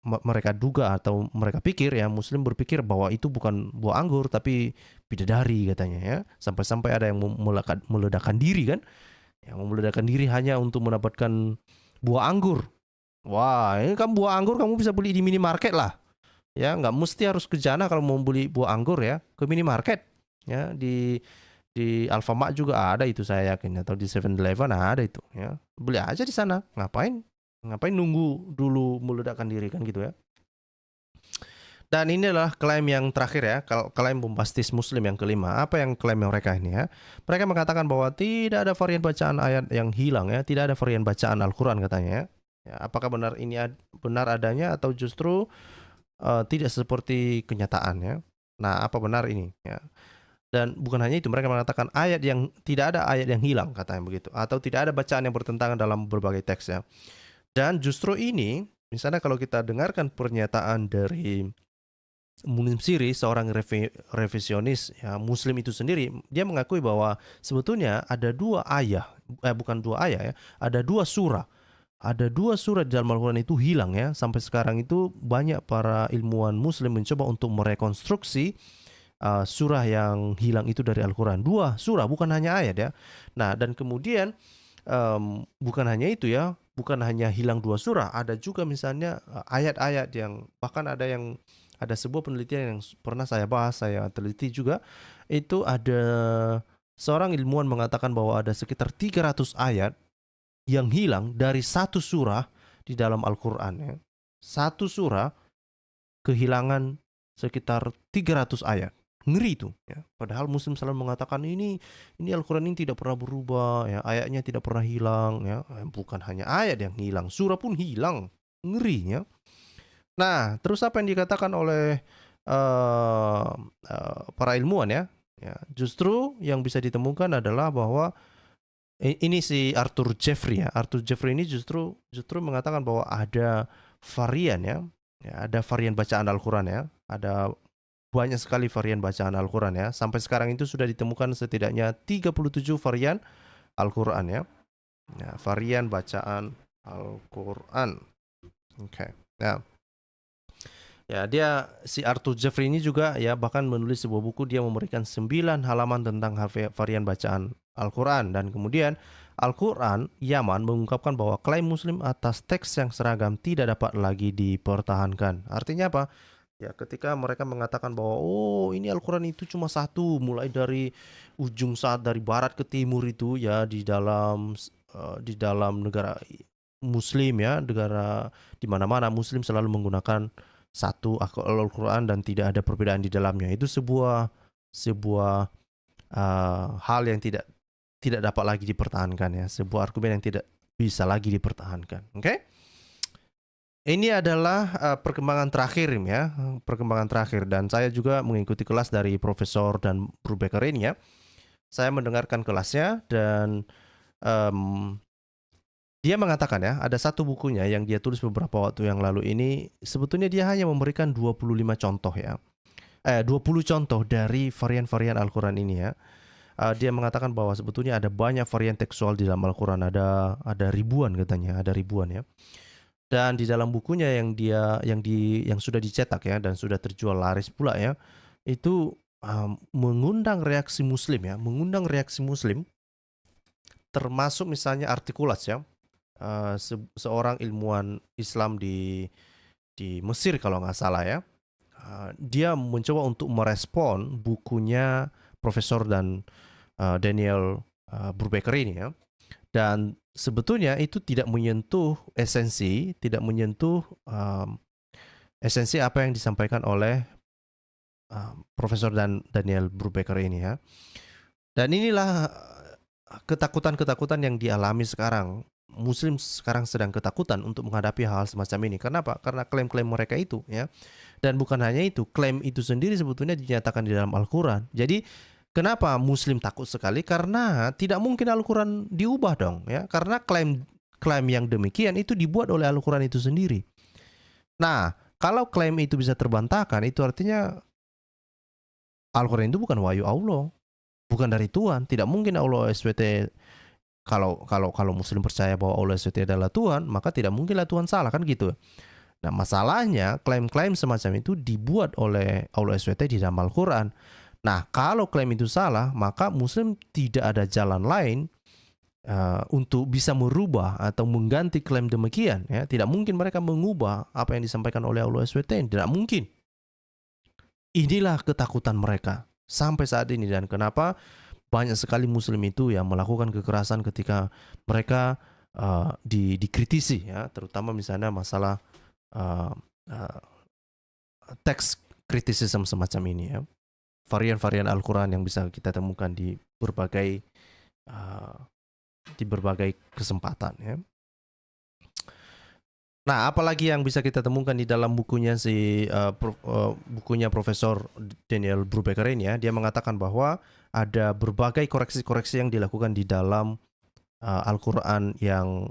Speaker 1: mereka duga atau mereka pikir ya, Muslim berpikir bahwa itu bukan buah anggur tapi bidadari katanya ya. Sampai-sampai ada yang meledakkan diri kan. Yang meledakkan diri hanya untuk mendapatkan buah anggur. Wah, ini kan buah anggur kamu bisa beli di minimarket lah. Ya, nggak mesti harus ke jana kalau mau beli buah anggur ya, ke minimarket ya, di Alfamart juga ada itu saya yakin, atau di 7-Eleven ada itu ya, beli aja di sana. Ngapain nunggu dulu meledakkan diri kan gitu ya. Dan ini adalah klaim yang terakhir ya, klaim bombastis Muslim yang kelima. Apa yang klaim mereka ini ya? Mereka mengatakan bahwa tidak ada varian bacaan ayat yang hilang ya, tidak ada varian bacaan Al-Quran katanya ya. Apakah benar ini benar adanya atau justru tidak seperti kenyataan ya. Nah, apa benar ini ya? Dan bukan hanya itu, mereka mengatakan tidak ada ayat yang hilang katanya begitu, atau tidak ada bacaan yang bertentangan dalam berbagai teks ya. Dan justru ini, misalnya kalau kita dengarkan pernyataan dari Munim Siri, seorang revisionis ya, Muslim itu sendiri, dia mengakui bahwa sebetulnya ada bukan dua ayat ya, ada dua surah. Ada dua surah di dalam Al-Quran itu hilang ya. Sampai sekarang itu banyak para ilmuwan Muslim mencoba untuk merekonstruksi surah yang hilang itu dari Al-Quran. Dua surah, bukan hanya ayat ya. Nah, dan kemudian bukan hanya itu ya, bukan hanya hilang dua surah, ada juga misalnya ayat-ayat yang bahkan ada sebuah penelitian yang pernah saya bahas, saya teliti juga, itu ada seorang ilmuwan mengatakan bahwa ada sekitar 300 ayat yang hilang dari satu surah di dalam Al-Quran ya. Satu surah kehilangan sekitar 300 ayat. Ngeri itu ya. Padahal Muslim selalu mengatakan ini Al-Quran ini tidak pernah berubah ya, ayatnya tidak pernah hilang ya. Bukan hanya ayat yang hilang, surah pun hilang. Ngeri ya. Nah, terus apa yang dikatakan oleh para ilmuwan ya? Ya, justru yang bisa ditemukan adalah bahwa ini si Arthur Jeffrey ya. Arthur Jeffrey ini justru mengatakan bahwa ada varian ya. Ya, ada varian bacaan Al-Quran ya. Ada banyak sekali varian bacaan Al-Quran ya. Sampai sekarang itu sudah ditemukan setidaknya 37 varian Al-Quran ya. Ya, varian bacaan Al-Quran. Oke. Nah, ya si Arthur Jeffrey ini juga ya bahkan menulis sebuah buku, dia memberikan 9 halaman tentang varian bacaan Al-Quran. Dan kemudian Al-Quran Yaman mengungkapkan bahwa klaim Muslim atas teks yang seragam tidak dapat lagi dipertahankan. Artinya apa? Ya, ketika mereka mengatakan bahwa ini Al-Quran itu cuma satu, mulai dari ujung saat dari barat ke timur itu ya, di dalam negara Muslim ya, negara di mana-mana Muslim selalu menggunakan satu Al-Quran dan tidak ada perbedaan di dalamnya. Itu sebuah hal yang tidak dapat lagi dipertahankan ya, sebuah argumen yang tidak bisa lagi dipertahankan. Oke? Ini adalah perkembangan terakhir ya, perkembangan terakhir, dan saya juga mengikuti kelas dari Profesor dan Brubaker ini ya. Saya mendengarkan kelasnya dan dia mengatakan ya, ada satu bukunya yang dia tulis beberapa waktu yang lalu ini, sebetulnya dia hanya memberikan 25 contoh ya. 20 contoh dari varian-varian Al-Quran ini ya. Dia mengatakan bahwa sebetulnya ada banyak varian tekstual di dalam Al-Quran, ada ribuan katanya, ada ribuan ya. Dan di dalam bukunya yang sudah dicetak ya dan sudah terjual laris pula ya, itu mengundang reaksi Muslim ya, termasuk misalnya Artikulas ya, seorang ilmuwan Islam di Mesir kalau nggak salah ya. Dia mencoba untuk merespon bukunya Profesor dan Daniel Brubaker ini ya. Dan sebetulnya itu tidak menyentuh esensi apa yang disampaikan oleh Profesor dan Daniel Brubaker ini ya. Dan inilah ketakutan yang dialami sekarang. Muslim sekarang sedang ketakutan untuk menghadapi hal semacam ini. Kenapa? Karena klaim-klaim mereka itu ya. Dan bukan hanya itu, klaim itu sendiri sebetulnya dinyatakan di dalam Al-Quran. Jadi kenapa Muslim takut sekali? Karena tidak mungkin Al-Quran diubah dong ya. Karena klaim yang demikian itu dibuat oleh Al-Quran itu sendiri. Nah, kalau klaim itu bisa terbantahkan, itu artinya Al-Quran itu bukan wahyu Allah, bukan dari Tuhan. Tidak mungkin Allah SWT. Kalau Muslim percaya bahwa Allah SWT adalah Tuhan, maka tidak mungkinlah Tuhan salah, kan gitu. Nah, masalahnya klaim-klaim semacam itu dibuat oleh Allah SWT di dalam Al-Quran. Nah, kalau klaim itu salah, maka Muslim tidak ada jalan lain untuk bisa merubah atau mengganti klaim demikian. Ya. Tidak mungkin mereka mengubah apa yang disampaikan oleh Allah SWT. Tidak mungkin. Inilah ketakutan mereka sampai saat ini, dan kenapa banyak sekali Muslim itu yang melakukan kekerasan ketika mereka dikritisi ya, terutama misalnya masalah teks kritisisme semacam ini ya. Varian-varian Al-Quran yang bisa kita temukan di berbagai kesempatan ya. Nah, apalagi yang bisa kita temukan di dalam bukunya bukunya Profesor Daniel Brubaker ini ya. Dia mengatakan bahwa ada berbagai koreksi-koreksi yang dilakukan di dalam Al-Quran yang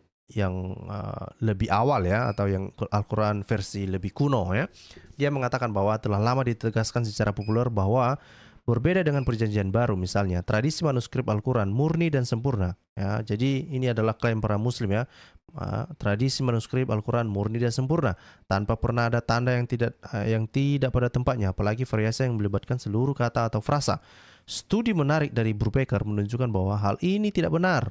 Speaker 1: lebih awal ya, atau yang Al-Quran versi lebih kuno ya. Dia mengatakan bahwa telah lama ditegaskan secara populer bahwa berbeda dengan perjanjian baru, misalnya tradisi manuskrip Al-Quran murni dan sempurna ya. Jadi ini adalah klaim para Muslim ya. Tradisi manuskrip Al-Quran murni dan sempurna, tanpa pernah ada tanda yang tidak pada tempatnya, apalagi variasi yang melibatkan seluruh kata atau frasa. Studi menarik dari Brubaker menunjukkan bahwa hal ini tidak benar.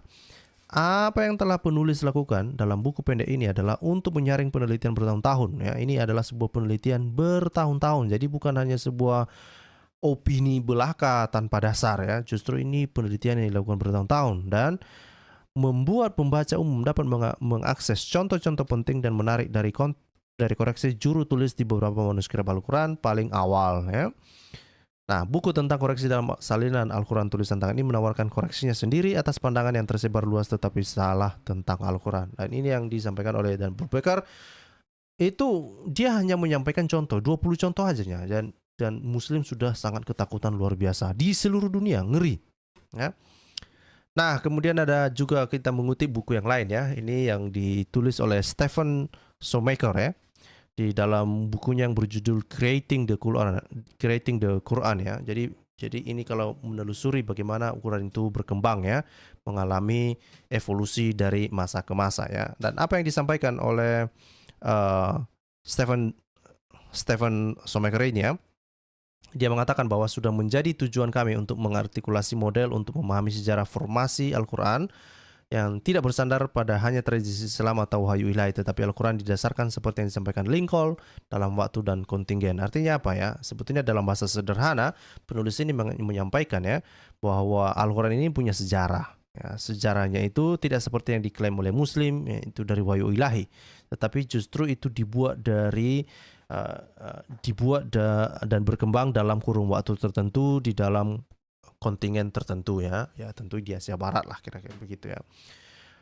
Speaker 1: Apa yang telah penulis lakukan dalam buku pendek ini adalah untuk menyaring penelitian bertahun-tahun ya. Ini adalah sebuah penelitian bertahun-tahun. Jadi bukan hanya sebuah opini belaka tanpa dasar ya. Justru ini penelitian yang dilakukan bertahun-tahun dan membuat pembaca umum dapat mengakses contoh-contoh penting dan menarik dari koreksi juru tulis di beberapa manuskrip Al-Quran paling awal ya. Nah, buku tentang koreksi dalam salinan Al-Quran tulisan tangan ini menawarkan koreksinya sendiri atas pandangan yang tersebar luas tetapi salah tentang Al-Quran. Dan ini yang disampaikan oleh Dan Brubaker. Itu dia hanya menyampaikan contoh, 20 contoh aja dan Muslim sudah sangat ketakutan luar biasa di seluruh dunia, ngeri ya. Nah, kemudian ada juga kita mengutip buku yang lain ya. Ini yang ditulis oleh Stephen Shoemaker ya. Di dalam bukunya yang berjudul Creating the Quran ya. Jadi ini kalau menelusuri bagaimana Al-Quran itu berkembang ya, mengalami evolusi dari masa ke masa ya. Dan apa yang disampaikan oleh Stephen Shoemaker ini ya, dia mengatakan bahwa sudah menjadi tujuan kami untuk mengartikulasi model untuk memahami sejarah formasi Al-Quran yang tidak bersandar pada hanya tradisi Islam atau wahyu ilahi, tetapi Al-Quran didasarkan seperti yang disampaikan Lincoln dalam waktu dan kontingen. Artinya apa ya? Sebetulnya dalam bahasa sederhana, penulis ini menyampaikan ya, bahwa Al-Quran ini punya sejarah. Ya, sejarahnya itu tidak seperti yang diklaim oleh Muslim, yaitu dari wahyu ilahi, tetapi justru itu dibuat dari dibuat dan berkembang dalam kurun waktu tertentu di dalam kontingen tertentu ya tentu di Asia Barat lah kira-kira begitu ya.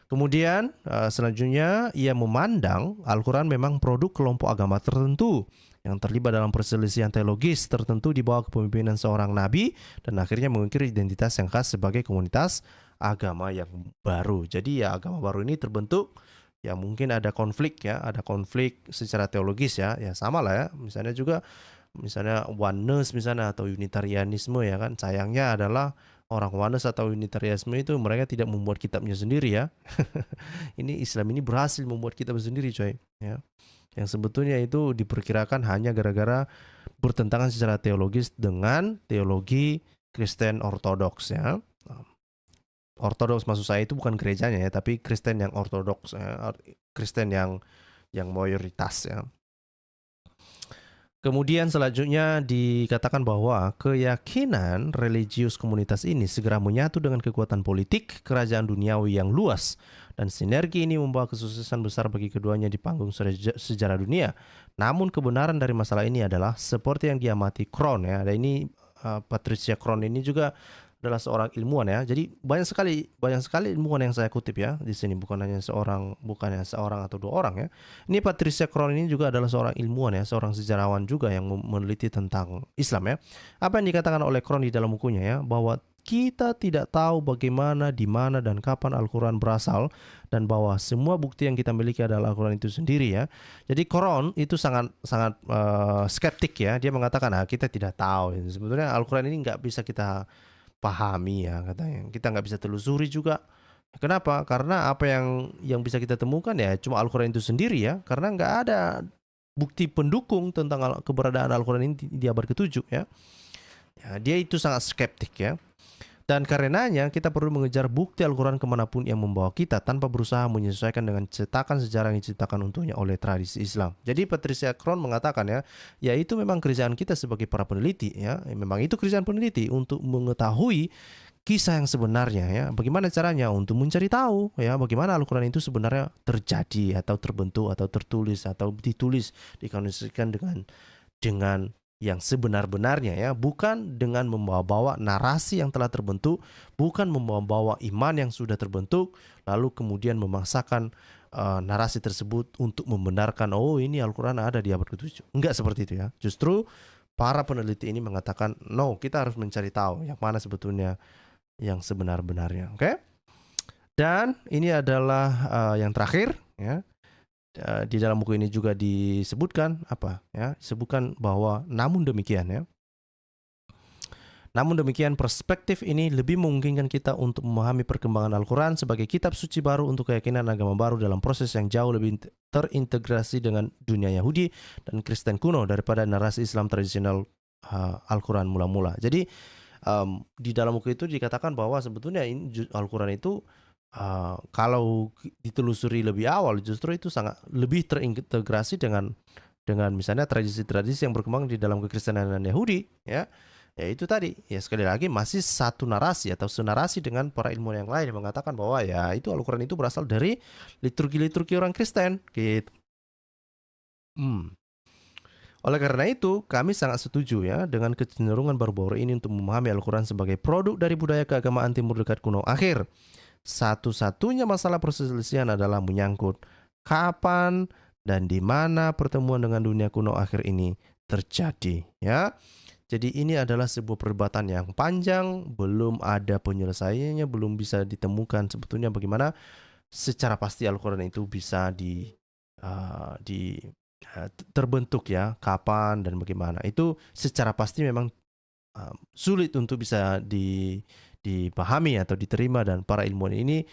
Speaker 1: Kemudian selanjutnya ia memandang Al-Quran memang produk kelompok agama tertentu yang terlibat dalam perselisihan teologis tertentu di bawah kepemimpinan seorang nabi dan akhirnya mengukir identitas yang khas sebagai komunitas agama yang baru. Jadi ya agama baru ini terbentuk ya mungkin ada konflik secara teologis ya sama lah ya. Misalnya oneness misalnya atau unitarianisme ya kan, sayangnya adalah orang oneness atau unitarianisme itu mereka tidak membuat kitabnya sendiri ya. Ini Islam ini berhasil membuat kitab sendiri coy ya, yang sebetulnya itu diperkirakan hanya gara-gara bertentangan secara teologis dengan teologi Kristen Ortodoks ya. Ortodoks maksud saya itu bukan gerejanya ya, tapi Kristen yang ortodoks ya, Kristen yang mayoritas ya. Kemudian selanjutnya dikatakan bahwa keyakinan religius komunitas ini segera menyatu dengan kekuatan politik kerajaan duniawi yang luas dan sinergi ini membawa kesuksesan besar bagi keduanya di panggung sejarah dunia. Namun kebenaran dari masalah ini adalah seperti yang diamati Krohn ya. Dan ini Patricia Krohn ini juga adalah seorang ilmuwan ya. Jadi banyak sekali ilmuwan yang saya kutip ya di sini, bukan hanya seorang atau dua orang ya. Ini Patricia Krohn ini juga adalah seorang ilmuwan ya, seorang sejarawan juga yang meneliti tentang Islam ya. Apa yang dikatakan oleh Krohn di dalam bukunya ya, bahwa kita tidak tahu bagaimana, di mana dan kapan Al-Quran berasal dan bahwa semua bukti yang kita miliki adalah Al-Quran itu sendiri ya. Jadi Krohn itu sangat skeptik ya. Dia mengatakan kita tidak tahu. Sebetulnya Al-Quran ini nggak bisa kita pahami ya katanya. Kita nggak bisa telusuri juga. Kenapa? Karena apa yang bisa kita temukan ya cuma Al-Quran itu sendiri ya. Karena nggak ada bukti pendukung tentang keberadaan Al-Quran ini di abad ke-7 ya. Dia itu sangat skeptik ya. Dan karenanya kita perlu mengejar bukti Al-Quran kemanapun yang membawa kita tanpa berusaha menyesuaikan dengan cetakan sejarah yang diciptakan untuknya oleh tradisi Islam. Jadi Patricia Krohn mengatakan ya itu memang kerjaan kita sebagai para peneliti ya. Memang itu kerjaan peneliti untuk mengetahui kisah yang sebenarnya ya. Bagaimana caranya untuk mencari tahu ya bagaimana Al-Quran itu sebenarnya terjadi atau terbentuk atau tertulis atau ditulis dikomunikasikan dengan yang sebenar-benarnya ya, bukan dengan membawa-bawa narasi yang telah terbentuk, bukan membawa-bawa iman yang sudah terbentuk lalu kemudian memaksakan narasi tersebut untuk membenarkan ini Al-Quran ada di abad ke-7. Enggak seperti itu ya. Justru para peneliti ini mengatakan no, kita harus mencari tahu yang mana sebetulnya yang sebenar-benarnya. Oke? Dan ini adalah yang terakhir ya. Di dalam buku ini juga disebutkan disebutkan bahwa namun demikian perspektif ini lebih memungkinkan kita untuk memahami perkembangan Al-Quran sebagai kitab suci baru untuk keyakinan agama baru dalam proses yang jauh lebih terintegrasi dengan dunia Yahudi dan Kristen kuno daripada narasi Islam tradisional Al-Quran mula-mula. Jadi di dalam buku itu dikatakan bahwa sebetulnya Al-Quran itu kalau ditelusuri lebih awal justru itu sangat lebih terintegrasi dengan misalnya tradisi-tradisi yang berkembang di dalam kekristenan dan Yahudi ya itu tadi ya sekali lagi masih satu narasi atau senarasi dengan para ilmuwan yang lain yang mengatakan bahwa ya itu Al-Quran itu berasal dari liturgi-liturgi orang Kristen gitu. Oleh karena itu kami sangat setuju ya dengan kecenderungan baru-baru ini untuk memahami Al-Quran sebagai produk dari budaya keagamaan Timur Dekat kuno akhir. Satu-satunya masalah perselisihan adalah menyangkut kapan dan di mana pertemuan dengan dunia kuno akhir ini terjadi ya. Jadi ini adalah sebuah perdebatan yang panjang, belum ada penyelesaiannya, belum bisa ditemukan sebetulnya bagaimana secara pasti Al-Quran itu bisa terbentuk ya, kapan dan bagaimana. Itu secara pasti memang sulit untuk bisa dipahami atau diterima, dan para ilmuwan ini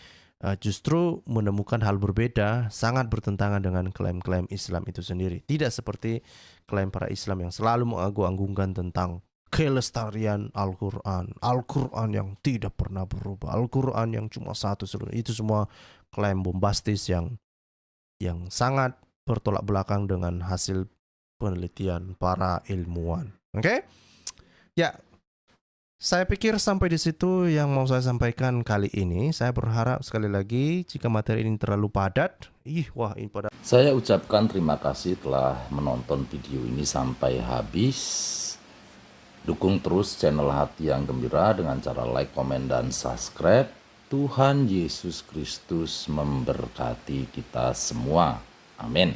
Speaker 1: justru menemukan hal berbeda, sangat bertentangan dengan klaim-klaim Islam itu sendiri. Tidak seperti klaim para Islam yang selalu mengagung-agungkan tentang kelestarian Al-Quran, Al-Quran yang tidak pernah berubah, Al-Quran yang cuma satu seluruh. Itu semua klaim bombastis yang sangat bertolak belakang dengan hasil penelitian para ilmuwan. Oke? Ya. Saya pikir sampai di situ yang mau saya sampaikan kali ini. Saya berharap sekali lagi jika materi ini terlalu padat, ini pada.
Speaker 2: Saya ucapkan terima kasih telah menonton video ini sampai habis. Dukung terus channel Hati yang Gembira dengan cara like, komen, dan subscribe. Tuhan Yesus Kristus memberkati kita semua. Amin.